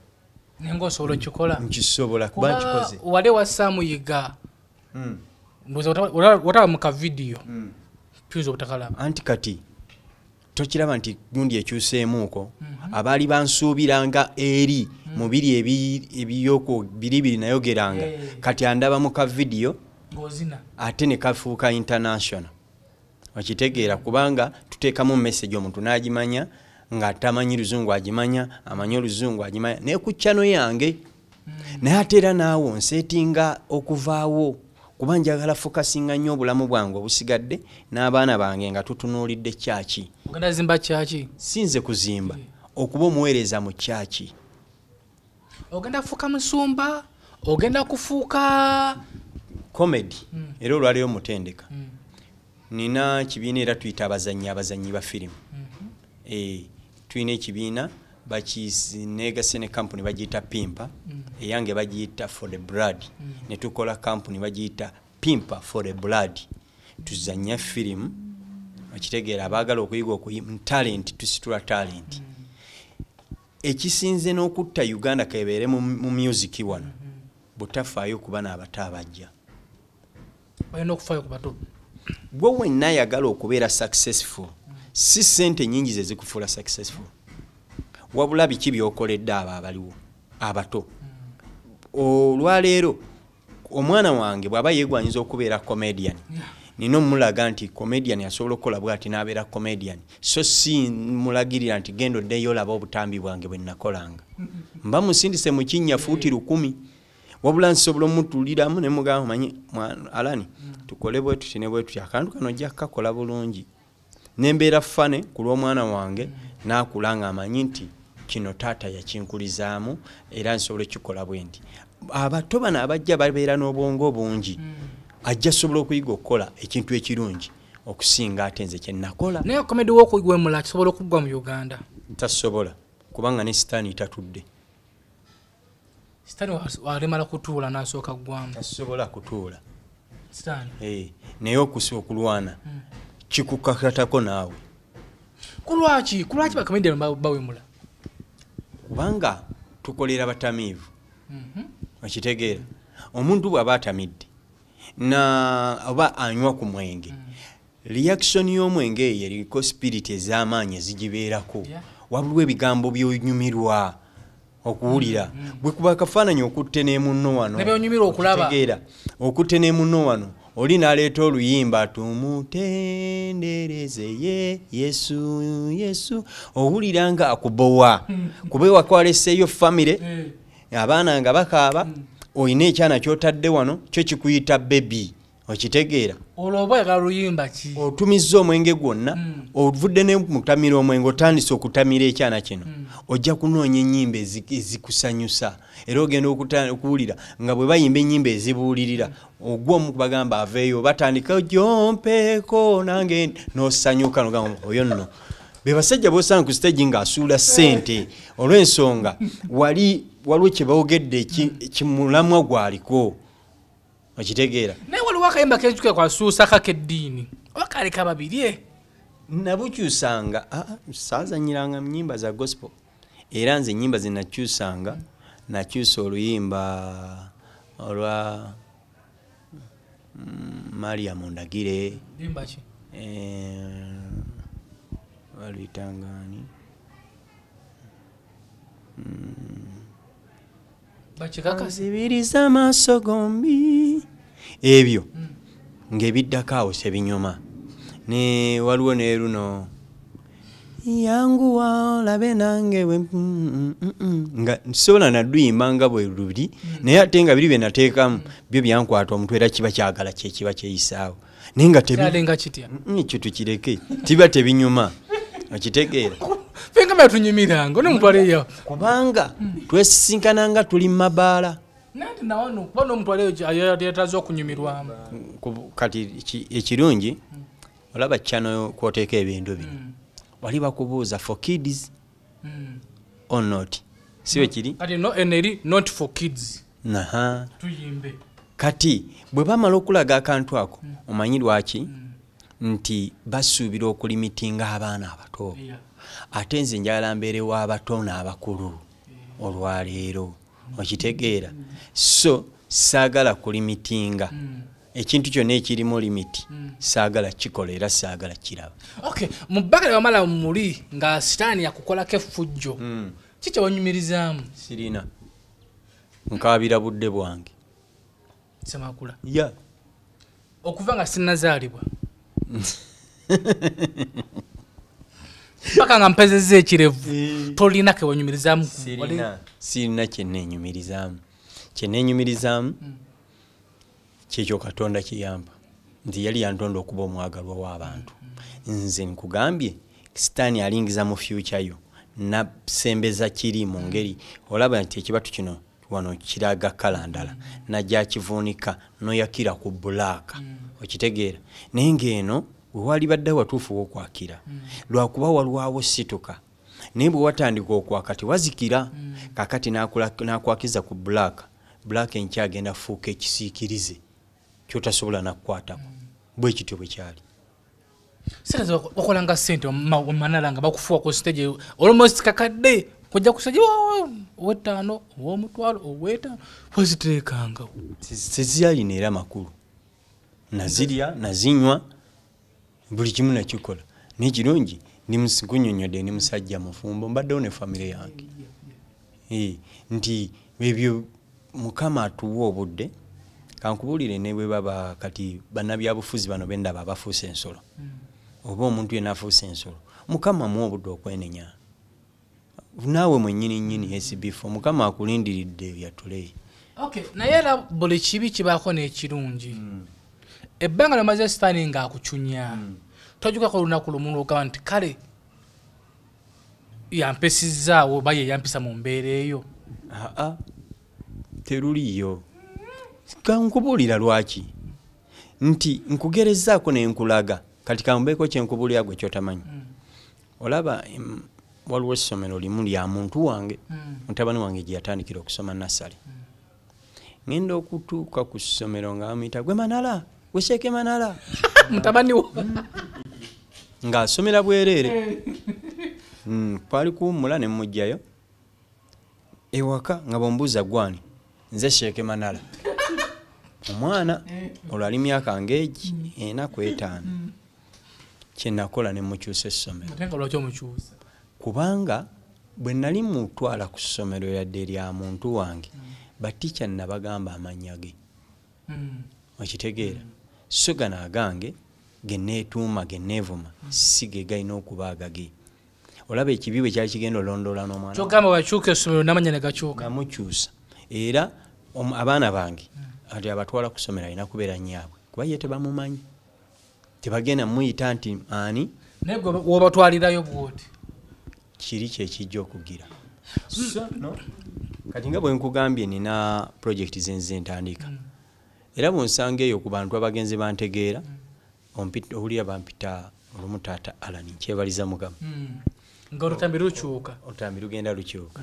[SPEAKER 1] nengo solo kikola
[SPEAKER 2] nkisobola kuba nkikoze
[SPEAKER 1] wale wasamu yiga mbuza wataba muka video tuzo kutakala
[SPEAKER 2] anti kati tokiraba nti gundi ekyuseemuuko abaali bansuubiranga eri mubiri ebiyoko biribiri nayogeranga kati andaba muka video
[SPEAKER 1] ngozina
[SPEAKER 2] ate ne kafuuka international okitegeera kubanga tuteekamu message omuntu n'agimanya nga tamanyi luzungu agimanya amanyi oluzungu agimanya naye ku chano yange naye ate era naawo nseetinga okuvaawo kuba njagala fokasinga nnyo obulamu bwange obusigadde n'abaana bange nga tutunuulidde kyaki
[SPEAKER 1] ogenda zimba kyaki
[SPEAKER 2] sinze kuzimba okuba omuweereza mu kyaki
[SPEAKER 1] ogenda kufuuka musumba ogenda kufuuka
[SPEAKER 2] comedy era olwaleero mutendeka nina kibiina era tuyita abazanyi ba firimu tuyina ekibiina bakinegase ne kampuni bagiyita Pimpa eyange bagiyita For the Blood ne tukola kampuni bagiyita Pimpa For the Blood tuzanya firimu akitegeera abaagala okuyiga talent tusitula talent ekisinze n'okutta Uganda kebeere mu music wano butafaayo kuba n'abato abajja
[SPEAKER 1] balina okufaayo ku bato
[SPEAKER 2] gwe wenna ayagala okubeera successful si ssente nyingi ze zikufuula successful wabula biki byokoledde abo abaliwo abato olwaleero omwana wange bw'aba yeegwanyiza okubeera comedian nino mulaga nti comedian asobola okukola bwati n'abeera comedian so si mulagirira nti gendo ddeyo olaba obutambi bwange bwe nakolanga mba musindise mu kinnya fuuti 10 wabula nsobola omutuliramu ne mugamba manyi alani tukole bwe tutine bwe tutya akantu kano ojja kukakola bulungi nembeera fane ku lw'omwana wange n'akulanga amanyi nti kino taata yakinkulizaamu era nsobola ekikola bwe ndi abato bano abajja babeera n'obwongo bungi ajja sobola okuyiga okukola ekintu ekirungi okusinga ate nze kye nakola
[SPEAKER 1] naye komedi w'Okuwemula kisobola okuggwa mu Uganda
[SPEAKER 2] tasobola kubanga ne sitaani tatudde
[SPEAKER 1] sitaani walemala kutuula n'asooka ggwamu
[SPEAKER 2] tasobola kutuula
[SPEAKER 1] sitaani
[SPEAKER 2] naye okusa okulwana kikukakatako naawe
[SPEAKER 1] kulwaki bakomedian bawemula
[SPEAKER 2] kubanga tukolera batamiivu okitegeera omuntu bw'aba atamidde oba anywa ku mwenge reaction y'omwenge eyo eriko spirit ez'amaanyi ezigibeerako wabulwa ebigambo by'onyumirwa okuwulira bwe kuba akafaananyi okutte ne munno wano okitegeera okutte ne munno wano oli n'aleeta oluyimba tumutendereze ye yesu owulira nga akubowa kuba ewakaleseeyo famire abaana nga bakaaba oyina ekyana kyotadde wano kyo kikuyita bebi okitegeera otumizza omwenge gwonna ovudde ne mutamira omwenge otandise okutamira ekyana kino ojja kunoonya ennyimba ezikusanyusa era ogenda okuwulira nga bwe bayimba ennyimba ezibuulirira ogw'omu bagamba aveeyo batandika jompeeko nange n'osanyuka nogamba oyo nno be basajja b'osanga ku stage ng'asuula ssente olw'ensonga waliwo kye bawogedde kimulamwa gwaliko okitegeera
[SPEAKER 1] naye waliwo akayimba kenjuke kwasuusa kakeddiini oba kaleka babiri
[SPEAKER 2] nabukyusanga saazanyiranga mu nnyimba za gospel era nze ennyimba ze nakyusanga nakyusa oluyimba olwa Mariamu Ndagire waluyitangani zibiriza amaaso gombi ebyo ng'ebiddako awo sebinyuma ne waliwo ne luno yanguwa olabe nange nga nsobola naduyimba nga bwe luli naye ate nga biri bye nateekamu byo byankwata omutwe era kiba kyagala kyekiba kyeyisaawo naye nga ekyo tukireke tiba tebinyuma okitegeera
[SPEAKER 1] fenga batunyumiranga onomutwaleyo
[SPEAKER 2] kubanga twesisinkananga tuli mu mabaala
[SPEAKER 1] nati nawano kuba n'omutwaleyo yataza okunyumirwamu
[SPEAKER 2] kati ekirungi olaba kyano kwoteeka ebintu bino wali bakubuuza for kids or not siwe kiri
[SPEAKER 1] kati no eneri not for kids tuyimbe
[SPEAKER 2] kati bwe bamala okulaga akantu ako omanyi lwaki nti basuubira okulimitinga abaana abato ate nze njagala mbeerewo abato n'abakulu olwaleero okitegeera so saagala kulimitinga ekintu kyonna ekirimu limiti saagala kikola era saagala kiraba
[SPEAKER 1] mu bbagala wamala muli nga sitaani yakukolako effujjo kiki wanyumirizaamu
[SPEAKER 2] sirina nkaabira budde bwange
[SPEAKER 1] Ssemakula
[SPEAKER 2] okuva
[SPEAKER 1] nga sinnazaalibwa paka nga mpezezza ekirevu tolina ke wanyumirizaamu
[SPEAKER 2] sirina kyennenyumirizaamu kyekyo Katonda kiyamba nti yali yantonda okuba omwagalwa w'abantu nze nkugambye sitaani alingiza mu future yo nasembeza kiri mu ngeri olaba nti ekibatu kino wano kiraga kala ndala najja kivuunika noyakira ku bbulaaka okitegeera naye ng'eno wewali badde watuufu w'okwakira lwakuba walwawo situka naye bwe watandika okwaka tewazikira kakati n'akwakiza ku bbulaaka enkyagenda fuuka ekisiikirize kyotasobola nakukwatako bwe kityo bwe kyali
[SPEAKER 1] sente okolanga ssente Manala nga bakufuwa ku stage almost kakadde kujja kusajja ow'ettaano ow'omutwalo ow'ettaano waziteekanga
[SPEAKER 2] teziyalina era makulu nazirya nazinywa buli kimu nakikola naye kirungi nkunyonyodde ni musajja mufumbo mbaddewo ne famire yange nti ebyo Mukama atuwa obudde kankubulire ne bwe baba kati bannabyabufuzi bano bendaba abafuusa ensolo oba omuntu yenna afuusa ensolo mukama muwa obudde okwenenya naawe mwennyini SB4 mukama akulindiridde yatule.
[SPEAKER 1] Okay, naye era buli kibi kibaako n'ekirungi ebbanga lamaze sitaani ng'akucunya tojjukako olunaku lumu n'ogamba nti kale yampesizaawo oba ye yampisa mu mbeera eyo.
[SPEAKER 2] Teruliyo. Kankubuulira lwaki nti nkugerezaako ne nkulaga kati kambeeko kyenkubulira gwe kyotamanyi. Olaba waliwo essomero limu lya muntu wange mutabani wange gye yatandikira okusoma nassale. Ngenda okutuuka ku ssomero nga bamuyita gwe Manala gwe Shaik Manala
[SPEAKER 1] mutabani wo
[SPEAKER 2] ng'asomera bwereere. Kwali kuwummula ne mmugjayo ewaka nga bwombuuza gwani nze Shaik Manala omwana olwo ali myaka ng'egi 4 ku 5 kye nakola ne mukyusa essomero.
[SPEAKER 1] Lwaki omukyusa?
[SPEAKER 2] Kubanga bwe nali mutwala ku ssomero yadde erya muntu wange batica nabagamba amannya ge okitegeera so gano agange ge neetuuma ge neevuma si ge galina okubaaga ge. Olaba ekibi bwe kyali kigenda olondoola n'omwana
[SPEAKER 1] kyogamba wakyuka essomero n'amanya ne gakyuka
[SPEAKER 2] namukyusa era abaana bange ati abatwala ku ssomero alina kubeera nnyaabwe kuba ye tebamumanyi tebagenda muyita nti ani
[SPEAKER 1] naye gwe wobatwalirayo bwoti
[SPEAKER 2] kiri kyekijja okugira. No kati nga bwe nkugambye nina projekiti zenze ntandika era bwonsanga eyo ku bantu abagenzi bantegeera owulira bampita olumu taata Alani kyebaliza mugama
[SPEAKER 1] nga olutambi lukyuka
[SPEAKER 2] olutambi lugenda lukyuka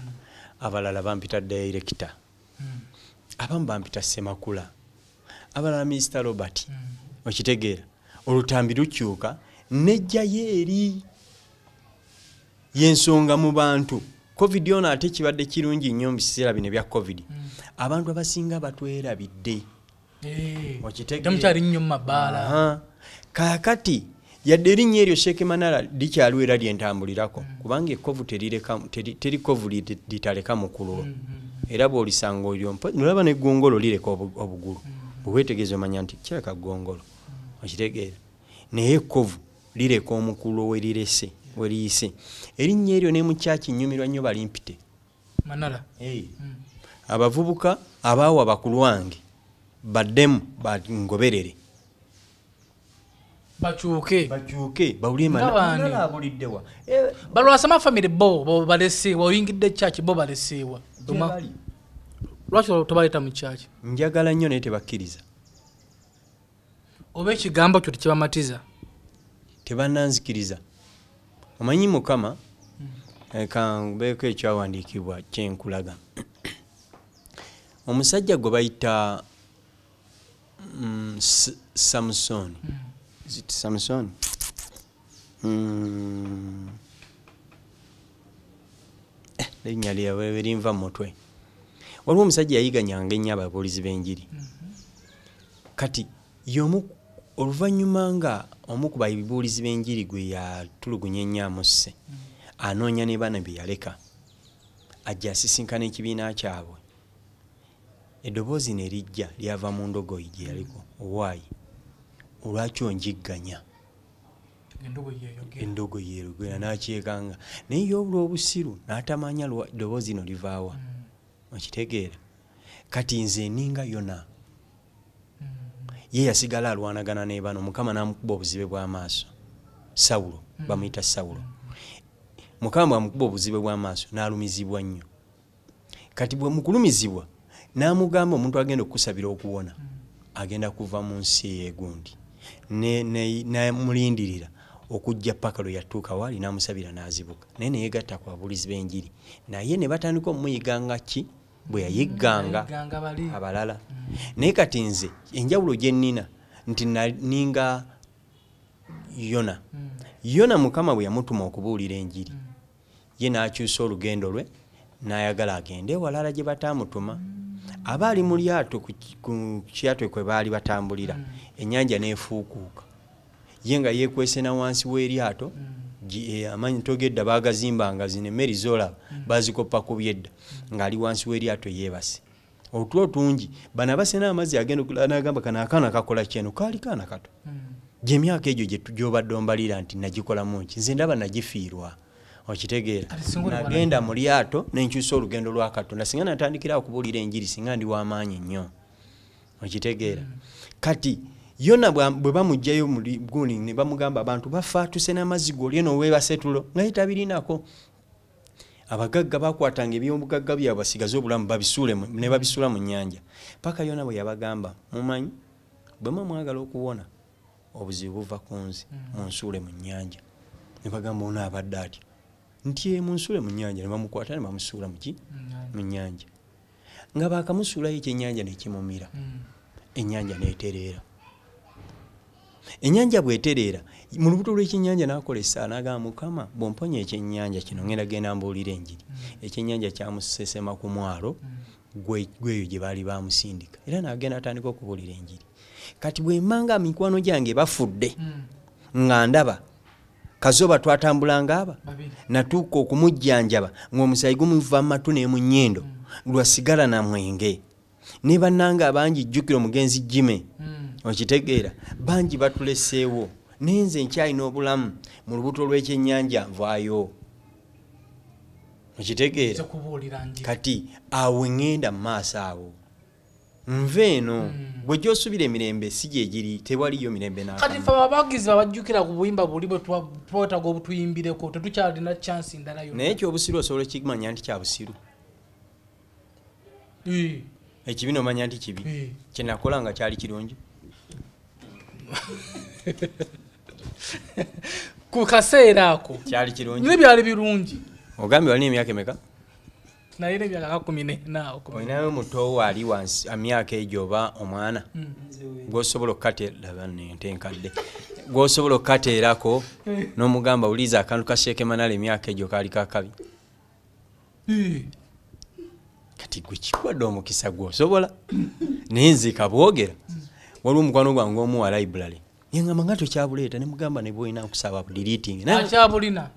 [SPEAKER 2] abalala bampita director abamu bampita Ssemakula abalala Mr. Robert okitegeera olutambi lukyuka nejjayo eri yensonga mu bantu covid ono ate kibadde kirungi nnyo mu biseera bino bya covid abantu abasinga batwerabidde
[SPEAKER 1] temukyali nnyo mu mabaala
[SPEAKER 2] kaakati yadde erinnya eryo Shaik Manala likyaliwera lyentambulirako kubanga ekovu teri kovu litaleka mukulu era bw'olisanga olyo nolaba neggongolo lireka obugulu bwewetegeeza omanya nti kireka ggongolo okitegeera naye ekovu lireka omukulu weriyise erinnya eryo ne mukyaki nnyumirwa nnyo balimpite
[SPEAKER 1] Manala.
[SPEAKER 2] Abavubuka abaawa bakulu wange baddemu bangoberere
[SPEAKER 1] bakyuke
[SPEAKER 2] bawulire Manala abuliddewa
[SPEAKER 1] balwasama family bo baleseewa oyingidde church bo baleseewa lwaki tobaleeta mu church
[SPEAKER 2] njagala nnyo naye tebakkiriza
[SPEAKER 1] oba ekigambo kyo tekibamatiza
[SPEAKER 2] tebannanzikiriza omanyi mukama kambeeko ekyawandiikibwa kyenkulaga omusajja gwe bayita Samusoni Samusoni linnya lyawe linva mu mutwe waliwo omusajja yayiganyanga ennyo ababuulizi b'enjiri kati y'omu oluvannyuma nga omu ku babuulizi b'enjiri gwe yatulugunya ennyo amusse anoonya ne baana bye yaleka ajja asisinkana ekibiina kyabwe eddoboozi ne lijja lyava mu ndogoyi gye yaliko owaayi olwaki onjigganya endogoyi erugera n'akyekanga naye y'obula obusiru n'atamanya eddoboozi no livaawa okitegeera kati nze ninga yona ye yasigala alwanagana ne bano mukama n'amukuba obuzibe bw'amaaso Sawulo bamuyita Sawulo mukama bw'amukuba obuzibe bw'amaaso n'alumizibwa nnyo kati bwe mukulumizibwa n'amugamba omuntu agenda okukusabira okuwona agenda kuva mu nsi eyegundi n'amulindirira okujja paka lwe yatuuka waali n'amusabira n'azibuka naye neyegatta ku babuulizi b'enjiri naye ne batandika omumuyiganga ki bwe yayigganga abalala naye kati nze enjawulo gye nnina nti ninga Yona mukama bwe yamutuma okubuulira enjiri ye n'akyusa olugendo lwe n'ayagala agende walala gye batamutuma abaali mu lyato ku kyato kwe baali batambulira ennyanja n'efuukuuka ye nga yeekwese na wansi w'eryato amanyi togedda baagazimbanga zino emmeri zoolaba baazikoppa ku byedda ng'ali wansi w'eryato yeebase otulo tungi bana basena amazzi agenda n'agamba kana akaana kakola kyeno kaali kaana kato gy'emyaka egyo gye tujobadde ombalira nti nagikolamu nki nze ndaba nagifiirwa okitegeera nagenda mu lyato nenkyusa olugendo lwa Katonda singa natandikira okubuulira enjiri singa ndi w'amaanyi nnyo okitegeera kati yona bwe bamugjayo mu gundi ne bamugamba abantu bafa tuse n'amazzi g'olye n'oweebasetulo nga yetabirinako abagagga bakwatanga eby'obugagga byabwe basigaze obulamu ne babisuula mu nnyanja paka yona bwe yabagamba mumanyi bwe mwagala okuwona obuzibu buva ku nzi munsuule mu nnyanja ne bagamba ono abadde atyo nti munsuule mu nnyanja ne bamukwata ne bamusuula mu nnyanja nga bakamusuulayo ekyennyanja ne kimumira ennyanja n'etereera ennyanja bw'etereera mu lubuto lw'ekyennyanja n'akola essaala n'agamba Mukama bw'omponya ekyennyanja kino ngenda genda mbuulira enjiri ekyennyanja kyamusesema ku mwalo gweyo gye baali bamusindika era n'agenda atandika okubuulira enjiri kati bwe mmanga mikwano gyange bafudde nga ndaba kazoba twatambulanga aba natuuka okumujjanjaba ng'omusaayi gumuva mu matu ne mu nnyindo lwasigala na mwenge ne bannanga abangi jjukira omugenzi Jime okitegeera bangi batuleseewo nenze nkyalina obulamu mu lubuto lw'ekyennyanja nvaayo okitegeera kati awo ngenda mu maaso awo nve eno bwe gyosubira emirembe si gye giri tewaliyo mirembe
[SPEAKER 1] kati fe abagizi abajjukira ku buyimba buli bwe twetaga obutuyimbireko tetukyalina chance ndala yo
[SPEAKER 2] naye ekyobusiru osobola ekimanya nti kyabusiru ekibino omanya nti kibi kyenakola nga kyali kirungi
[SPEAKER 1] ku kaseera ako
[SPEAKER 2] kyali kirungi
[SPEAKER 1] nebyali birungi
[SPEAKER 2] ogambye walina emyaka emeka
[SPEAKER 1] naye nebyala 14
[SPEAKER 2] olinayo muto wali wansi emyaka egyo oba omwana gwosobola okukateera nente enkadde gwosobola okukateerako n'omugamba uliza akantu ka Sheik Manala emyaka egyo kaali kakabi kati gwe kikwadde omukisa gwosobola naye nze kabwogera waliwo omukwano gwange omu wa library yengamba nga tokyabuleeta ne mugamba ne bwolina nkusaba deleting
[SPEAKER 1] akyabulina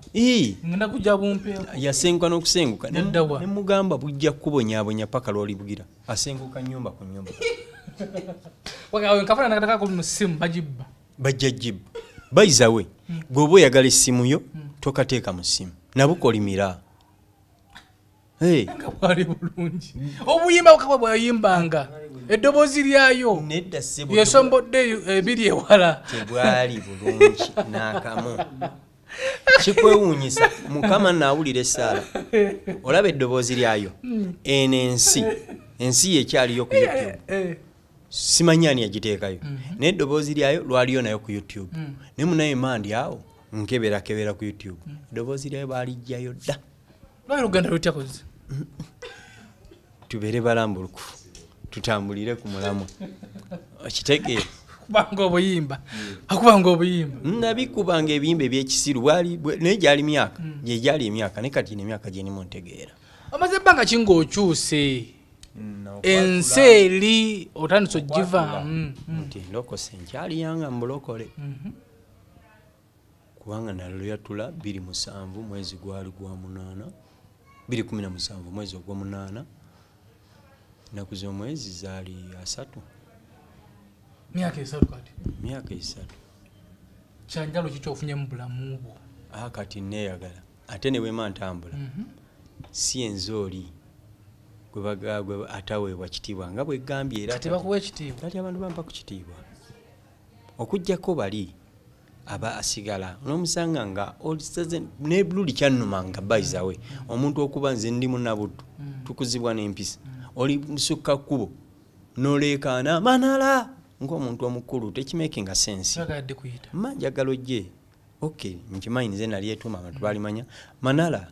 [SPEAKER 1] ngenda kujja bumpeeko
[SPEAKER 2] yasenguka n'okusenguka ne mugamba bujja kubonyabonya paka lwolibugira asenguka nnyumba ku nnyumba
[SPEAKER 1] nkafuna nakataka ku musimu bajibba
[SPEAKER 2] bajja jibba bayizawe gwe oba oyagala essimu yo tokateeka mu ssimu nabukolimira
[SPEAKER 1] nga bwali bulungi obuyimba bukaba bwayimbanga eddoboozi lyayo yesombodde ebiri ewala
[SPEAKER 2] tebwali bulungi n'akamu kikwewuunyisa Mukama naawulira essaala olaba eddoboozi lyayo eno ensi yekyaliyo ku YouTube simanyi ani yagiteekayo naye eddoboozi lyayo lwaliyo nayo ku YouTube ne munaye mandi awo nkeberakebera ku YouTube eddoboozi lyayo baalijjayo dda
[SPEAKER 1] lwali luganda lutyakoze
[SPEAKER 2] tubeere balambulukufu tutambulire ku mulamu okitegeera
[SPEAKER 1] akubanga obuyimba
[SPEAKER 2] nabikubanga ebiyimba ebyekisiru naye gyali myaka gyegyali emyaka naye kati nemyaka gyenimu ntegeera
[SPEAKER 1] amaze ebbanga kinga okyuse ensi eri otandise ogivaamu
[SPEAKER 2] nti ndokose nkyali yanga mbulokole kubanga naloyatula 27 mwezi gwali gwa 2017 mwezi ogw'omunaana ennaku z'omwezi zaali 3
[SPEAKER 1] myaka 3 kati
[SPEAKER 2] myaka 3
[SPEAKER 1] kyanjalo kikyofunye mu bulamu bwo
[SPEAKER 2] kati neeyagala ate ne bwema ntambula si enzooli gwe ataweebwa kitiibwa nga bwegambye era
[SPEAKER 1] kati bakuwa ekitiibwa
[SPEAKER 2] kati abantu bampa ku kitiibwa okujjako bali aba asigala n'omusanga nga ne luli kyannumanga bayizawe omuntu okuba nze ndi munabuddu tukuzibwa n'empisa oli musukka kkubo n'oleekaana Manala ng'omuntu omukulu tekimakinga sensi manjagalo gye nkimanyi nze nali etuma abantu balimanya Manala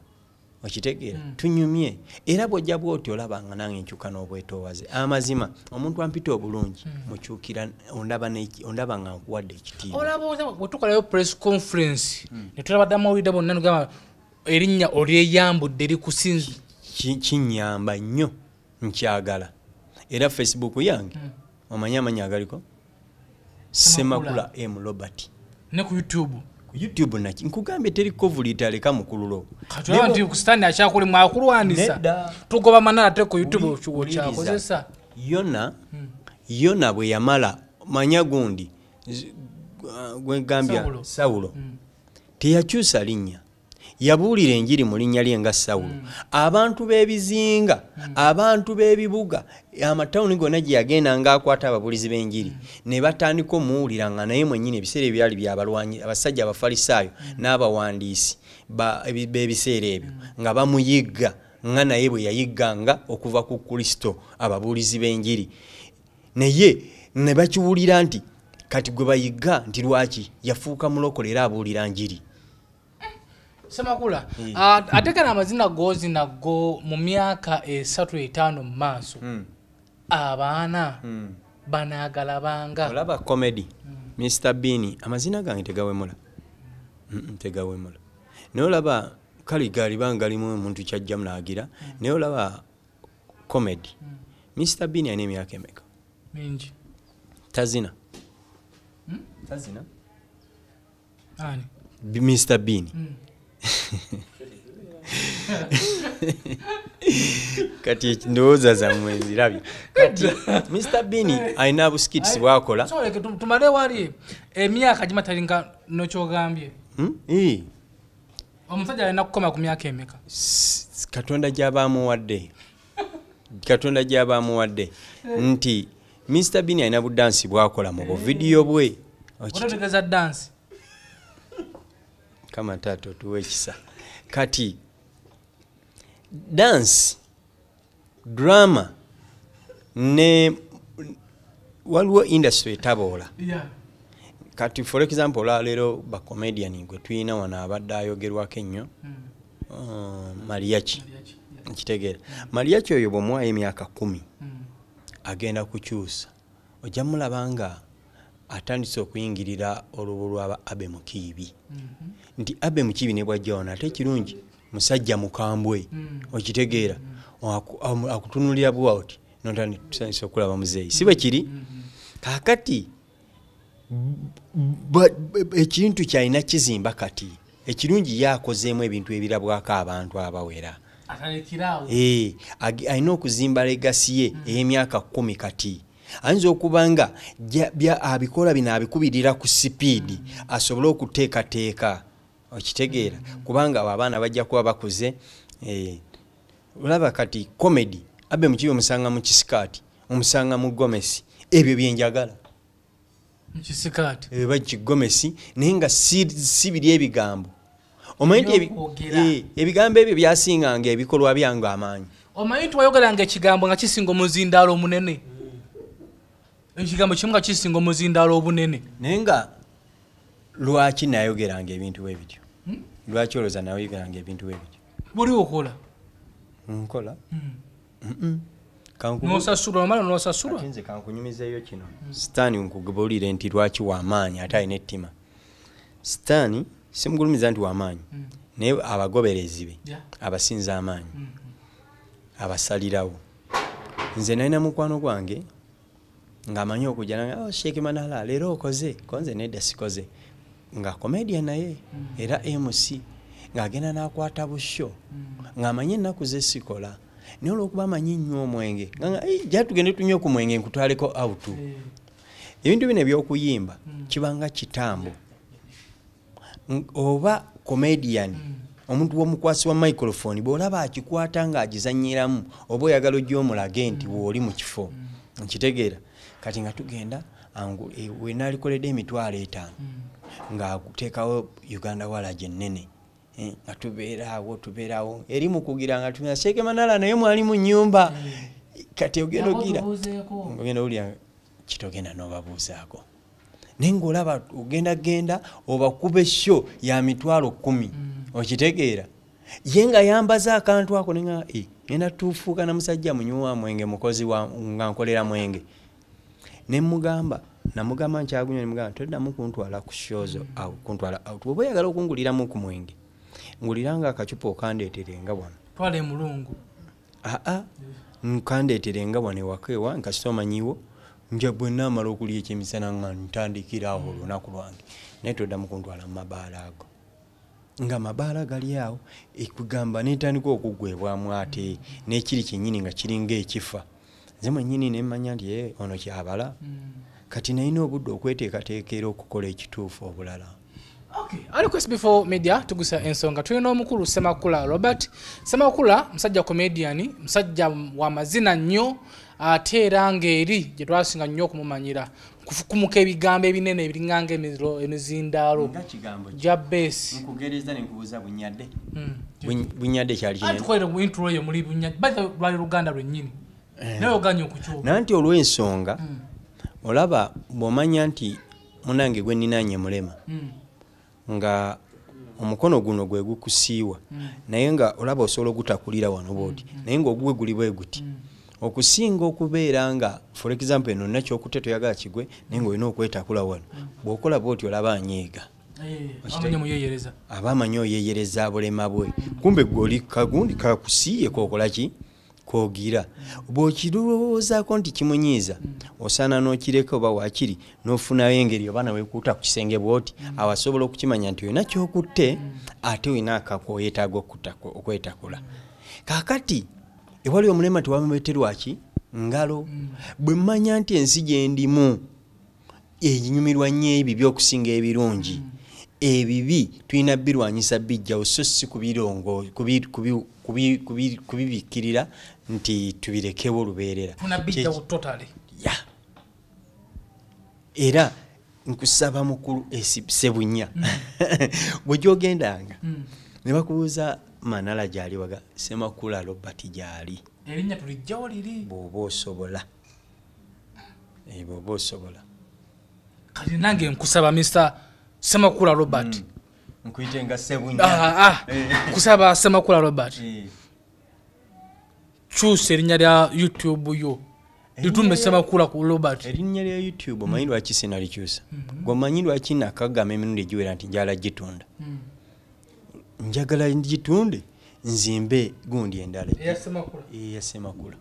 [SPEAKER 2] okitegeera tunyumye era bw'ojja bw'oti olabanga nange nkyuka n'obwetoowaze amazima omuntu ampita obulungi mukyukira ondaba nga nkuwadde ekitiibwa
[SPEAKER 1] olaba bwe tukolayo press conference ne tulaba amawulire bonna nogamba erinnya olyeyambudde likusinza
[SPEAKER 2] kinyamba nnyo nkyagala era Facebook yange omanyi amanya agaliko Ssemakula M Robert
[SPEAKER 1] ne ku YouTube
[SPEAKER 2] nkugambye teriko vulitaleka mukululo
[SPEAKER 1] kati nti ku stand akyakuli mwakulwanisa tugoba Manala te ku YouTube kyakozesa
[SPEAKER 2] yona bwe yamala manya gundi gwegambya Sawulo teyakyusa linnya yabuulira enjiri mu linnya lye nga Sawulo abantu b'ebizinga abantu b'ebibuga amatawuni gonna gye yagenda ng'akwata ababulizi b'enjiri ne batandika omuwulira nga naye mwennyini ebiseera ebyali byabalwanyi abasajja abafalisaayo n'abawandiisi b'ebiseera ebyo nga bamuyigga nga naye bwe yayigganga okuva ku Kristo ababuulizi b'enjiri naye ne bakiwulira nti kati gwe bayigga nti lwaki yafuuka mulokole era abuulira njiri.
[SPEAKER 1] Ssemakula atekana amazina gozi nago mu myaka 3-5 mu maaso abaana banaagalabanga
[SPEAKER 2] olaba comedy Mr. Bean amazina gange tegawemula tegawemula naye olaba kali gaali bangalimu omuntu kyajja munaagira naye olaba comedy Mr. Bean alina emyaka emeka
[SPEAKER 1] mingi
[SPEAKER 2] tazina ani Mr. Bean kati ndowooza zammwe nzirabye kati Mr. Bean alina buskits bwakola
[SPEAKER 1] tumale wali emyaka gimatalinga nokyogambye omusajja alina kukoma ku myaka emeka
[SPEAKER 2] katonda gy'abaamuwadde nti Mr. Bean alina budansi bwakola mu buvidiyo bwe
[SPEAKER 1] otegeza dansi
[SPEAKER 2] kama tato tuwe ekisa kati dance drama ne waliwo industry etaboola kati for example leero ba comedian gwe tuyina wano abadde ayogerwako ennyo Mariachi nkitegeera Mariachi oyo bw'omuwayo emyaka 10 agenda kukyusa ojja mulaba nga atandise okuyingirira olubu lw'aba Abe Mukiibi nti Abe Mukiibi ne bwajja wano ate kirungi musajja mukambwe okitegeera akutunulira bwawuti notandika tusanyusa okulaba muzeeyi si bwe kiri kaakati ekintu kyalina kizimba kati ekirungi yakozeemu ebintu ebirabwako abantu abawera alina okuzimba legasi ye ey'emyaka 10 kati ayinza okuba nga abikola bino abikubirira ku sipiidi asobole okuteekateeka okitegeera kubanga abo abaana bajja kuba bakuze olaba kati comedy Abe Mukiibi omusanga mu kisikaati omusanga mu gomesi ebyo byenjagala
[SPEAKER 1] mukisikaati
[SPEAKER 2] bakigomesi naye nga si biri ebigambo omanyi ebigambo ebyo byasinganga ebikolwa byange amaanyi
[SPEAKER 1] omanyi twayogeranga ekigambo nga kisinga omuzindaalo omunene ekigambo kimu nga kisinga omuzindaalo obunene
[SPEAKER 2] naye nga lwaki nayogeranga ebintu bwe bityo lwaki olowooza nayogeranga ebintu bwe bityo
[SPEAKER 1] buli okola
[SPEAKER 2] nkola
[SPEAKER 1] nosasula omala nosasulwa
[SPEAKER 2] nze kankunyumizeeyo kino sitaani nkubuulire nti lwaki w'amaanyi ate alina ettima sitaani simugulumiza nti w'amaanyi naye abagoberezi be abasinza amaanyi abasalirawo nze nalina mukwano gwange ng'amanyi okujja nga Shaik Manala leero okoze konze nedda sikoze nga comedian naye era MC ng'agenda n'akwata busho ng'amanyi ennaku ze sikola naye olw'okuba amanyi nnyo omwenge nga jatugende tunywe ku mwenge nkutwaleko out ebintu bino ebyokuyimba kibanga kitambo oba comedian omuntu w'omukwasi wa microphone bw'olaba akikwata ng'agizanyiramu oba oyagala ojja omulage nti wooli mu kifo nkitegeera kati nga tugenda we nalikoledde $50,000 ng'ateekawo Uganda walagi ennene nga tubeerawo eri mu kugira nga tumira Shaik Manala naye mwali mu nnyumba kati ogenda olya kitogenda n'obabuuzaako naye ng'olaba ogendagenda obakuba esho ya $10,000 okitegeera ye nga yambaza akantu ako nenga ngenda tufuuka na musajja munywa mwenge mukozi nga nkolera mwenge namugamba nkyagunya nemugamba toddamu kuntwala ku shozo awo kuntwala out bwe oyagala okunguliramu ku mwenge nguliranga akacupa okandeeterenga wano
[SPEAKER 1] twale mulungu
[SPEAKER 2] nkandeeterenga wano ewaka ewa nkasita omanyiwo nja bwe naamala okulya ekyemisana nga ntandikira awo olunaku lwange naye toddamu kuntwala mu mabaala ago nga mabaala gali awo ekugamba netandika okugwebwamu ate n'ekiri kyennyini nga kiringa ekifa nze mwennyini ne mmanya nti ono kyabala kati nalina obudde okweteekateekera okukola ekituufu obulala.
[SPEAKER 1] Ali ku SB4 media tugusa ensonga tulina omukulu Ssemakula Robert. Ssemakula musajja comedian, musajja wa mazina nnyo ate era ng'eri gye twasinga nnyo okumumanyira kufukumuka ebigambo ebinene ebiringanga emizindaalo gya base.
[SPEAKER 2] Nkugereza ne nkubuuza bunyadde. Bunyadde kyali kinene.
[SPEAKER 1] Tukolere mu intro eyo muli bunyadde bali luganda lwennyini. Naye oganye okukyuka.
[SPEAKER 2] Nanti olw'ensonga olaba bw'omanya nti munange gwe nninaanye mulema nga omukono guno gwe gukusiiwa naye nga olaba osobola ogutakulira wano bwoti naye nga ogugwe guli bwe guti okusinga okubeera nga for example eno nakyokute toyagala kigwe naye nga olina okwetakula wano bw'okola bwoti olaba anyeega aba amanyi oyeeyereza bulema bwe kumbe gwe oli kagundi kakusiiye kokola ki kogira bw'okirowoozaako nti kimunyiiza osaana n'okireka oba waakiri n'ofunayo engeri oba naweekuuta ku kisenge bwoti awasobola okukimanya nti olina kyokutte ate olina akakoyetaaga okwetakula. Kaakati ewali omulema tewamubeterwaki ngalo bwe mmanya nti ensi gye ndimu enyumirwa nnyo ebibi okusinga ebirungi ebibi tulina birwanyisa bijjawo so si kubibikkirira nti tubirekewo olubeerera era nkusaba mukulu Sebunya bwe gyogendanga ne bakubuuza Manala gyali waga Ssemakula Robert gyali
[SPEAKER 1] erinnya tulijjawo liri
[SPEAKER 2] bw'oba osobola bw'oba osobola
[SPEAKER 1] kati nange nkusaba Mr. Ssemakula Robert
[SPEAKER 2] nkuyite nga Sebunya
[SPEAKER 1] nkusaba Ssemakula Robert kyusa erinnya lya YouTube yo litume Ssemakula ku Robert.
[SPEAKER 2] Erinnya lya YouTube omanyi lwaki sinalikyusa gwomanyi lwaki nakagama emirundi egiwera nti njala gitunda njagala gitunde nzimbe gundi endala eya Ssemakula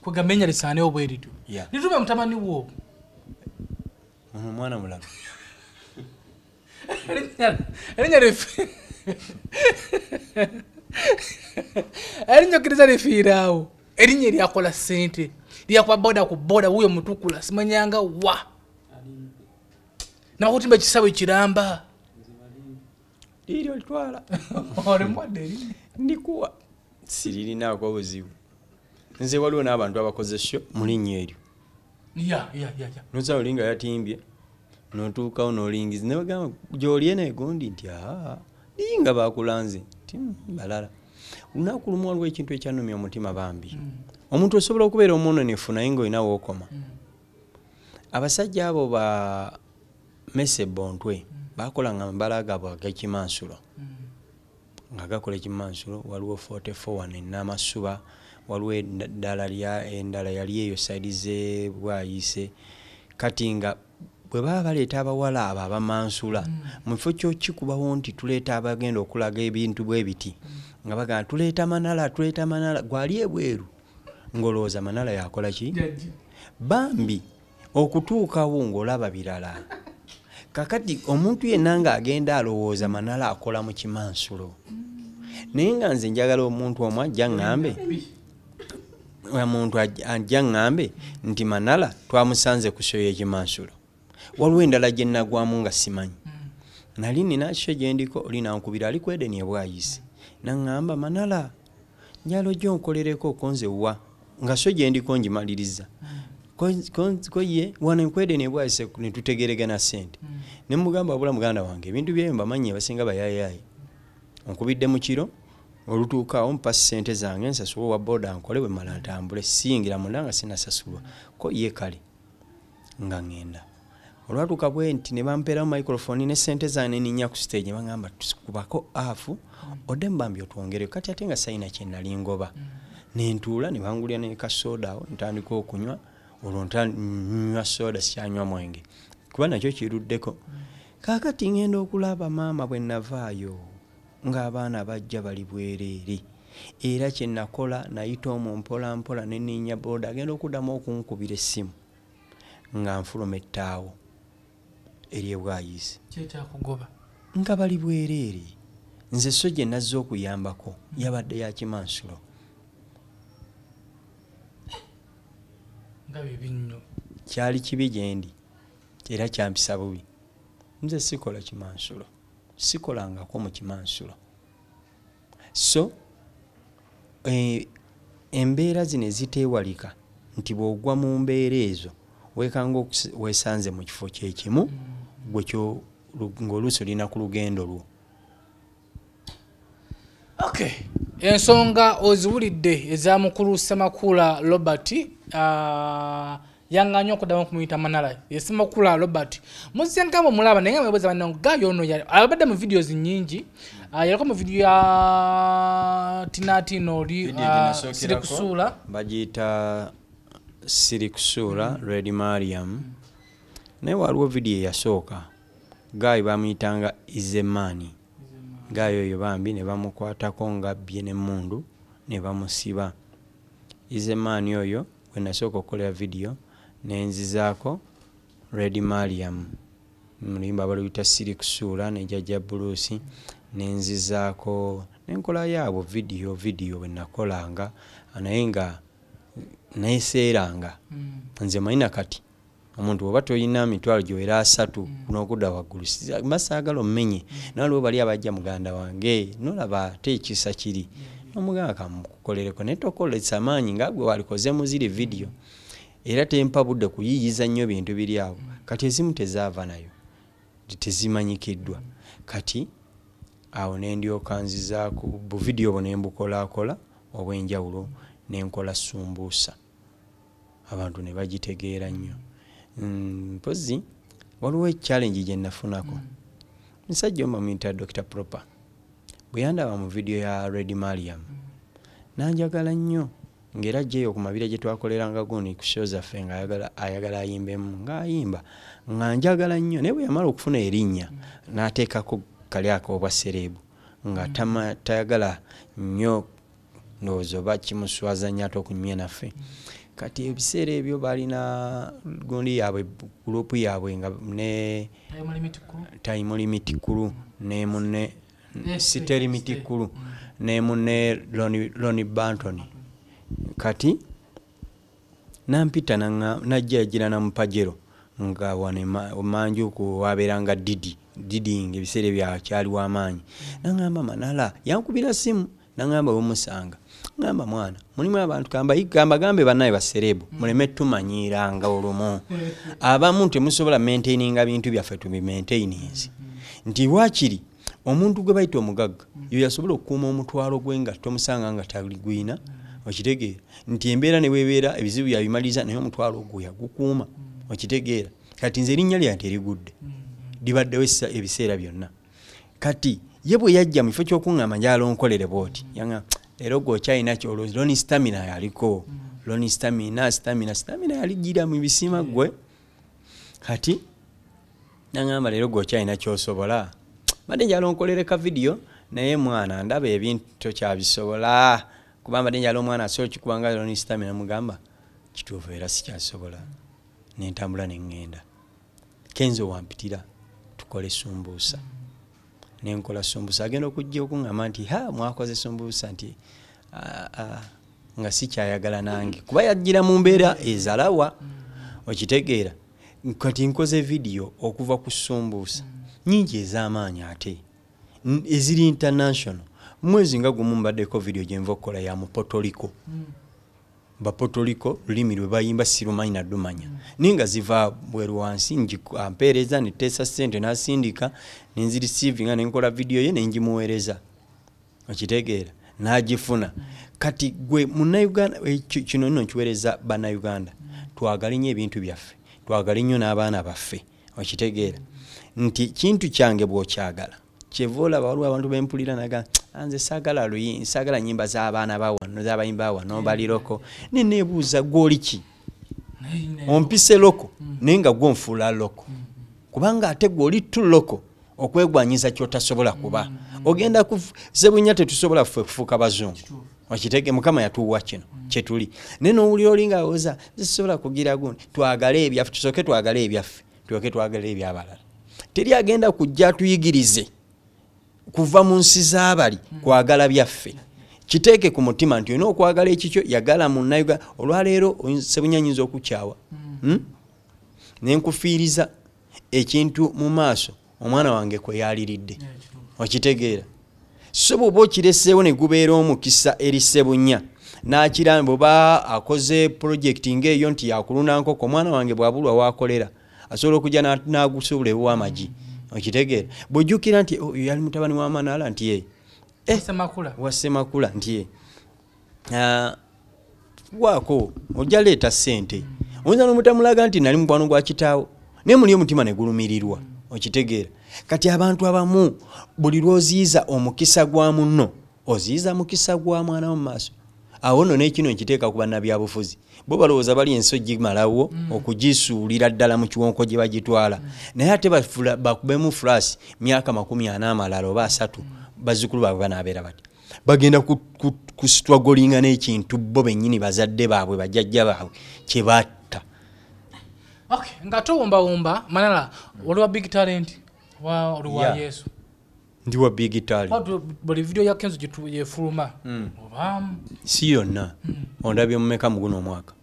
[SPEAKER 1] kugamba ennya lisaane obweritu litume mutabani wo
[SPEAKER 2] omwana mulala
[SPEAKER 1] erinnya okkiriza lifiiraawo erinnya eryakola ssente lyakuba boda ku boda wuyo mutukula simanyanga wa nabakutimba ekisabo ekiramba
[SPEAKER 2] liryo litwala
[SPEAKER 1] olimwadde erinnya
[SPEAKER 2] ndikuwa siririnaako obuzibu nze waliwo n'abantu abakoze sho mu linnya eryo noza olinga yatimbye notuukawo n'olingiza ne bagamba gy'olye negundi nti linga bakulanze nti balala lunaku lumu waliwo ekintu ekyanumya omutima bambi omuntu osobola okubeera omwononefu naye ng'olina wookoma abasajja abo ba Mese Bontwe bakolanga mbala gaabwe ag'ekimansulo nga gakola ekimansulo waliwo 44 wano enamasuba waliwo endala yali eyo saidi ze bwayise kati nga bwe baba baleeta abawala abo abamansula mu kifo kyokikubawo nti tuleeta abagenda okulaga ebintu bwe biti nga bagamba tuleeta Manala gwali ebweru ng'olowooza Manala yakola ki bambi okutuukawo ng'olaba birala kakati omuntu yenna ng'agenda alowooza Manala akola mu kimansulo naye nga nze njagala omuntu omu ajja ŋŋambe nti Manala twamusanze ku show y'ekimansulo waliwo endala gye nnagwamu nga simanyi nali nina kisho gye ndiko oli nankubira ali ku Edeni ebwayise naŋŋamba Manala njala ojja onkolereko okonze wa nga so gye ndiko ngimaliriza ko ye wano ku Edeni ebwayise ne tutegeregana ssente ne mugamba wabula muganda wange ebintu byeyo mbamanyi abasinga bayaayaye onkubidde mu kiro olutuukaawo mpa ssente zange nsasula wa boda nkole bwe mala ntambule siyingira munda nga sinasasulwa ko ye kale nga ŋŋenda olwatuuka bwe nti ne bampeeramu microphone ne ssente zange neninnya ku stage bagamba tukubako afu odde mbambi otwongere kati ate nga sayina kye nali ngoba nentuula ne bangulya ne kasoda awo ntandika okunywa olwo ntanywa soda sikyanywa mwenge kuba nakyo kiruddeko kaakati ngenda okulaba maama bwe navaayo ng'abaana bajja bali bwereere era kye nakola nayita omwo mpola mpola neninnya boda agenda okuddamu okunkubira essimu nga nfuluma ettaawo eryebwayise
[SPEAKER 1] kyekyakugoba
[SPEAKER 2] nga bali bwereere nze so gye nazze okuyambako yabadde ya kimansulo
[SPEAKER 1] ngabe binyo
[SPEAKER 2] kyali kibi gyendi era kyampisa bubi nze sikola kimansulo sikolangako mu kimansulo so embeera zino eziteewalika nti bw'ogwa mu mbeera ezo weekanga weesanze mu kifo kyekimu gwekyo ng'oluusi olina ku lugendo lwo.
[SPEAKER 1] Okay. Ensonga oziwulidde eza mukulu Ssemakula Robert yanganya okuddamu kumuyita Manala. Ssemakula Robert muzisenkamo mulaba naye mwebeza banango gayo ono yali abadde mu videos nyingi yaliko mu video ya Tinatino oli Sirikusula
[SPEAKER 2] bagiyita Sirikusula Red Mariam naye waliwo video yasooka gayo bamuyitanga Izemani gayo oyo bambi ne bamukwatako nga bbye n'emmundu ne bamusiba. Izemani oyo we nasooka okukolera video nenzizaako Red Mariam mulimba baluyita Sirikusula ne Jajja Bruce nenzizaako nenkola yaabo video we nakolanga naye nga neeseeranga nze mayina kati omuntu oba toyina mitwalo gyowera 3 n'okudda waggulu masaagala omenye nalwo bali abajja muganda wange nolaba teekisa kiri omuganga kamukolereko naye tokoletsa amaanyi nga gwe walikoze muziri video era tempa budde kuyiyiza nnyo bintu biri awo kati ezimu tezaava nayo tezimanyikiddwa kati awo nendyoka nzizaako bu video bo nembukolakola obwenjawulo nenkola sumbuusa abantu ne bagitegeera nnyo. Mpozi waliwo challenge gye nafunako musajja omamuyita Dr. Proper bwe yandaba mu video ya Red Mariam nanjagala nnyo ngera jeyo ku mabira gye twakoleranga goni ku show zaffe nga ayagala ayimbemu ng'ayimba nga njagala nnyo naye bwe yamala okufuna erinnya n'ateekako kali ako obwa serebu nga tayagala nnyo ndowooza oba kimuswaza nnyo ate okunyumya naffe kati ebiseera ebyo balina gundi yaabwe gurupu yaabwe nga ne time limit kulu ne munne site limit kulu ne munne Loni Banton kati nampita najja gira na mpajero nga wane manju ku waberanga didi ngebiseera bya kyali wa maanyi nangamba Manala yankubira simu nangamba omusanga ngamba mwana mulimu abantu kamba gambe banaye baserebu muleme tumanyiranga olumu abamu temusobola maintaininga bintu byaffe tubi maintenance nti wakiri omuntu gwe bayita omugagga yo yasobola okukuuma omutwalo gwe nga tomusanga nga taligwina okitegeera nti embeera ne webeera ebizibu yabimaliza naye omutwalo ogwo yagukuuma okitegeera kati nze erinnya lyange erigudde libaddewo ebiseera byonna kati ye bwe yajja mu kifo ky'okuŋŋamba njaloonkolere bwoti yanga leero gwokyalina kyoloozi loni stamina yaliko loni stamina yaligira mu bisima gwe kati nangamba leero gwokyalina kyosobola badde njaloonkolere ka video naye mwana ndaba ebintu tokyabisobola kuba mbadde njala omwana asobola kikubanga loni stamina mugamba kituufu era sikyasobola nentambula neŋŋenda kenzo wampitira tukole sumbuusa nenkola sumbuusa agenda okujja okuŋŋamba nti mwakoze sumbuusa nti nga sikyayagala nange kuba yajjira mu mbeera ezalawa okitegeera kati nkoze video okuva ku sumbuusa nyingi ez'amaanyi ate eziri international mwezi nga gumu mbaddeko video gyenva okukola ya mu Puerto Rico bapotoliko lulimi lwe bayimba sirumanyi naddumanya ninga ziva bweru wansi ampeereza neteesa ssente n'asindika nenzirisiivinga nenkola video ye nengimuweereza okitegeera n'agifuna kati gwe munnayuganda kino nno nkiweereza bannayuganda twagale nnyo ebintu byaffe twagale nnyo n'abaana baffe okitegeera nti kintu kyange bw'okyagala kyeva olaba waliwo abantu bempulira naga nze saagala nnyimba z'abaana bawano z'abayimba wano baliroko neneebuuza gwoli ki ompise loko naye nga gwonfuula loko kubanga ate gwoli tu loko okwegwanyiza kyotasobola kuba ogenda zebunya tetusobola ffe kufuuka bazungu okitege mukama yatuwa kino kyetuli naye n'owulira olinga awooza zisobola kugira gundi twagale ebyaffe tusooke twagale ebyaffe tulyoke twagale ebyabalala teri agenda kujja tuyigirize kuva mu nsi z'abali kwagala byaffe kiteeke ku mutima nti olina okwagala ekikyo yagala munnayiga olwaleero sebunyanyinza okukyawa nenkufiiriza ekintu mu maaso omwana wange kwe yaliridde okitegeera so bw'oba okireseewo ne gubeera omukisa eri Ssebunya n'akiramba oba akoze projekiti ng'eyo nti yakulunda nkoko omwana wange bw'abulwa waakolera asobola okujja n'agusuubula ew'amagi okitegeera bw'ojjukira nti oyo yali mutabani wa Manala nti ye wa Ssemakula nti ye waako ojja leeta ssente oyinza n'omutamulaga nti nali mukwano gwa kitaawo naye muli omutima ne gulumirirwa okitegeera kati abantu abamu buli lw'oziyiza omukisa gwa munno oziyiza mukisa gwa mwana mu maaso awo nno n'ekino nkiteeka ku bannabyabufuzi bo balowooza bali ensi ogimalawo okugisuulira ddala mu kiwonko gye bagitwala naye ate bakubemu fulaasi myaka 40 amalala oba 3 bazzukulu baabwe banaabeera bati bagenda kusitwagolinga n'ekintu bo bennyini bazadde baabwe bajjajja baabwe kye batta.
[SPEAKER 1] Nga towombawomba Manala oli wa big talent wa oli wa Yesu
[SPEAKER 2] ndi wa big talent
[SPEAKER 1] buli video ya Kenzo yefuluma oba
[SPEAKER 2] si yonna ondabye mumeka mu guno omwaka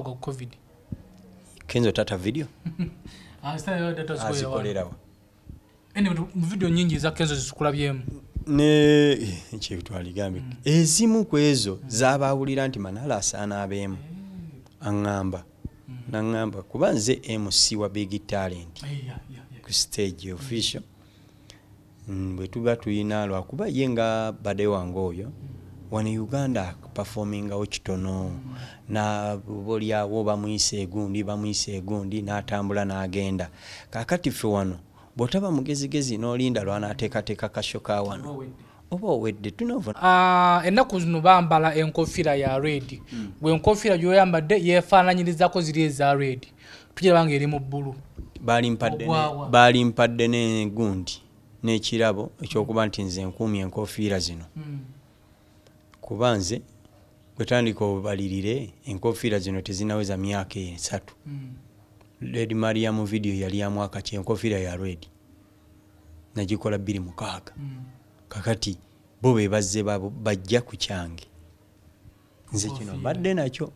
[SPEAKER 1] gwa covid
[SPEAKER 2] Kenzo tata video azikolerawa
[SPEAKER 1] mu video nyingi za Kenzo zikulabyemu
[SPEAKER 2] ne ekitwaligambi ezimu ku ezo zaabawulira nti Manala asaana abeemu aŋŋamba nangamba kuba nze MC wa big talent ku stage official bwe tuba tuyina lwakuba ye nga badde wange oyo wano Uganda performingawo kitono na bolyawo bamuyise egundi n'atambula n'agenda kakati ffe wano bw'otaba mugezigezi n'olinda lwanaateekateeka kasho ka wano oba owedde tunova
[SPEAKER 1] ennaku zino bambala enkofiira ya red gwe enkofiira gy'oyambadde yeefaananyirizako ziri eza red tugirabanga eri mu bbulu
[SPEAKER 2] balimpadde n'egundi n'ekirabo ekyokuba nti nze nkuumye enkofiira zino kuba nze bwe tandika obalirire enkofiira zino tezinaweza myaka 3 Lady Maria mu video yali ya mwaka ki enkofiira ya red nagikola 26 kakati bo be bazze bajja ku kyange nze kino badde nakyo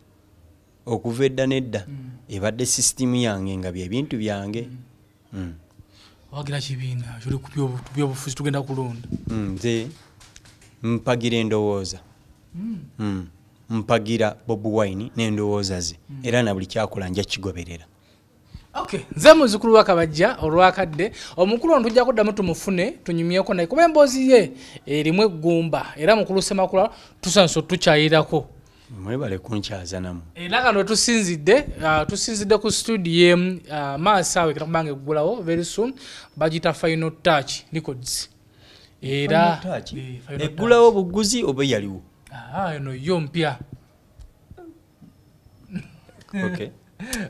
[SPEAKER 2] okuva edda nedda ebadde system yange nga bye bintu byange
[SPEAKER 1] wagira kibiina juli kubyobufuzi tugenda kulonda
[SPEAKER 2] nze mpagira endowooza mpagira Bobi Wine n'endowooza ze era na buli kyakola nja kigoberera.
[SPEAKER 1] Nze muzukulu wa Kabajja olwakadde omukulu ono tujja kuddamu tumufune tunyumyeko naye kuba emboozi ye erimu eggumba era mukulu Ssemakula tusanso tukyayirako
[SPEAKER 2] mwebale kunkyaza namu
[SPEAKER 1] era kano tusinzidde ku studio maaso awe kitakubanga eggulawo very soon bagita Final Touch Records era
[SPEAKER 2] eggulawo buguzi oba yaliwo
[SPEAKER 1] eno yo mpya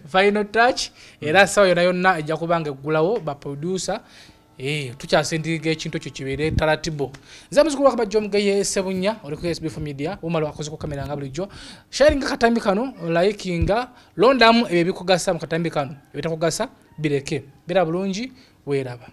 [SPEAKER 1] Final Touch era sawa yonna ejja kubanga eggulawo ba producer tukyasendiga ekintu ekyo kibeere taratibo. Nze muzukulu wa Kabajja omugeye Ssebunya oli ku SB4 MEDIA umalo akoze ku kamera nga bulijjo sharinga katambi kano likinga londamu ebyo bikugasa mu katambi kano ebitakugasa bireke bira bulungi weeraba.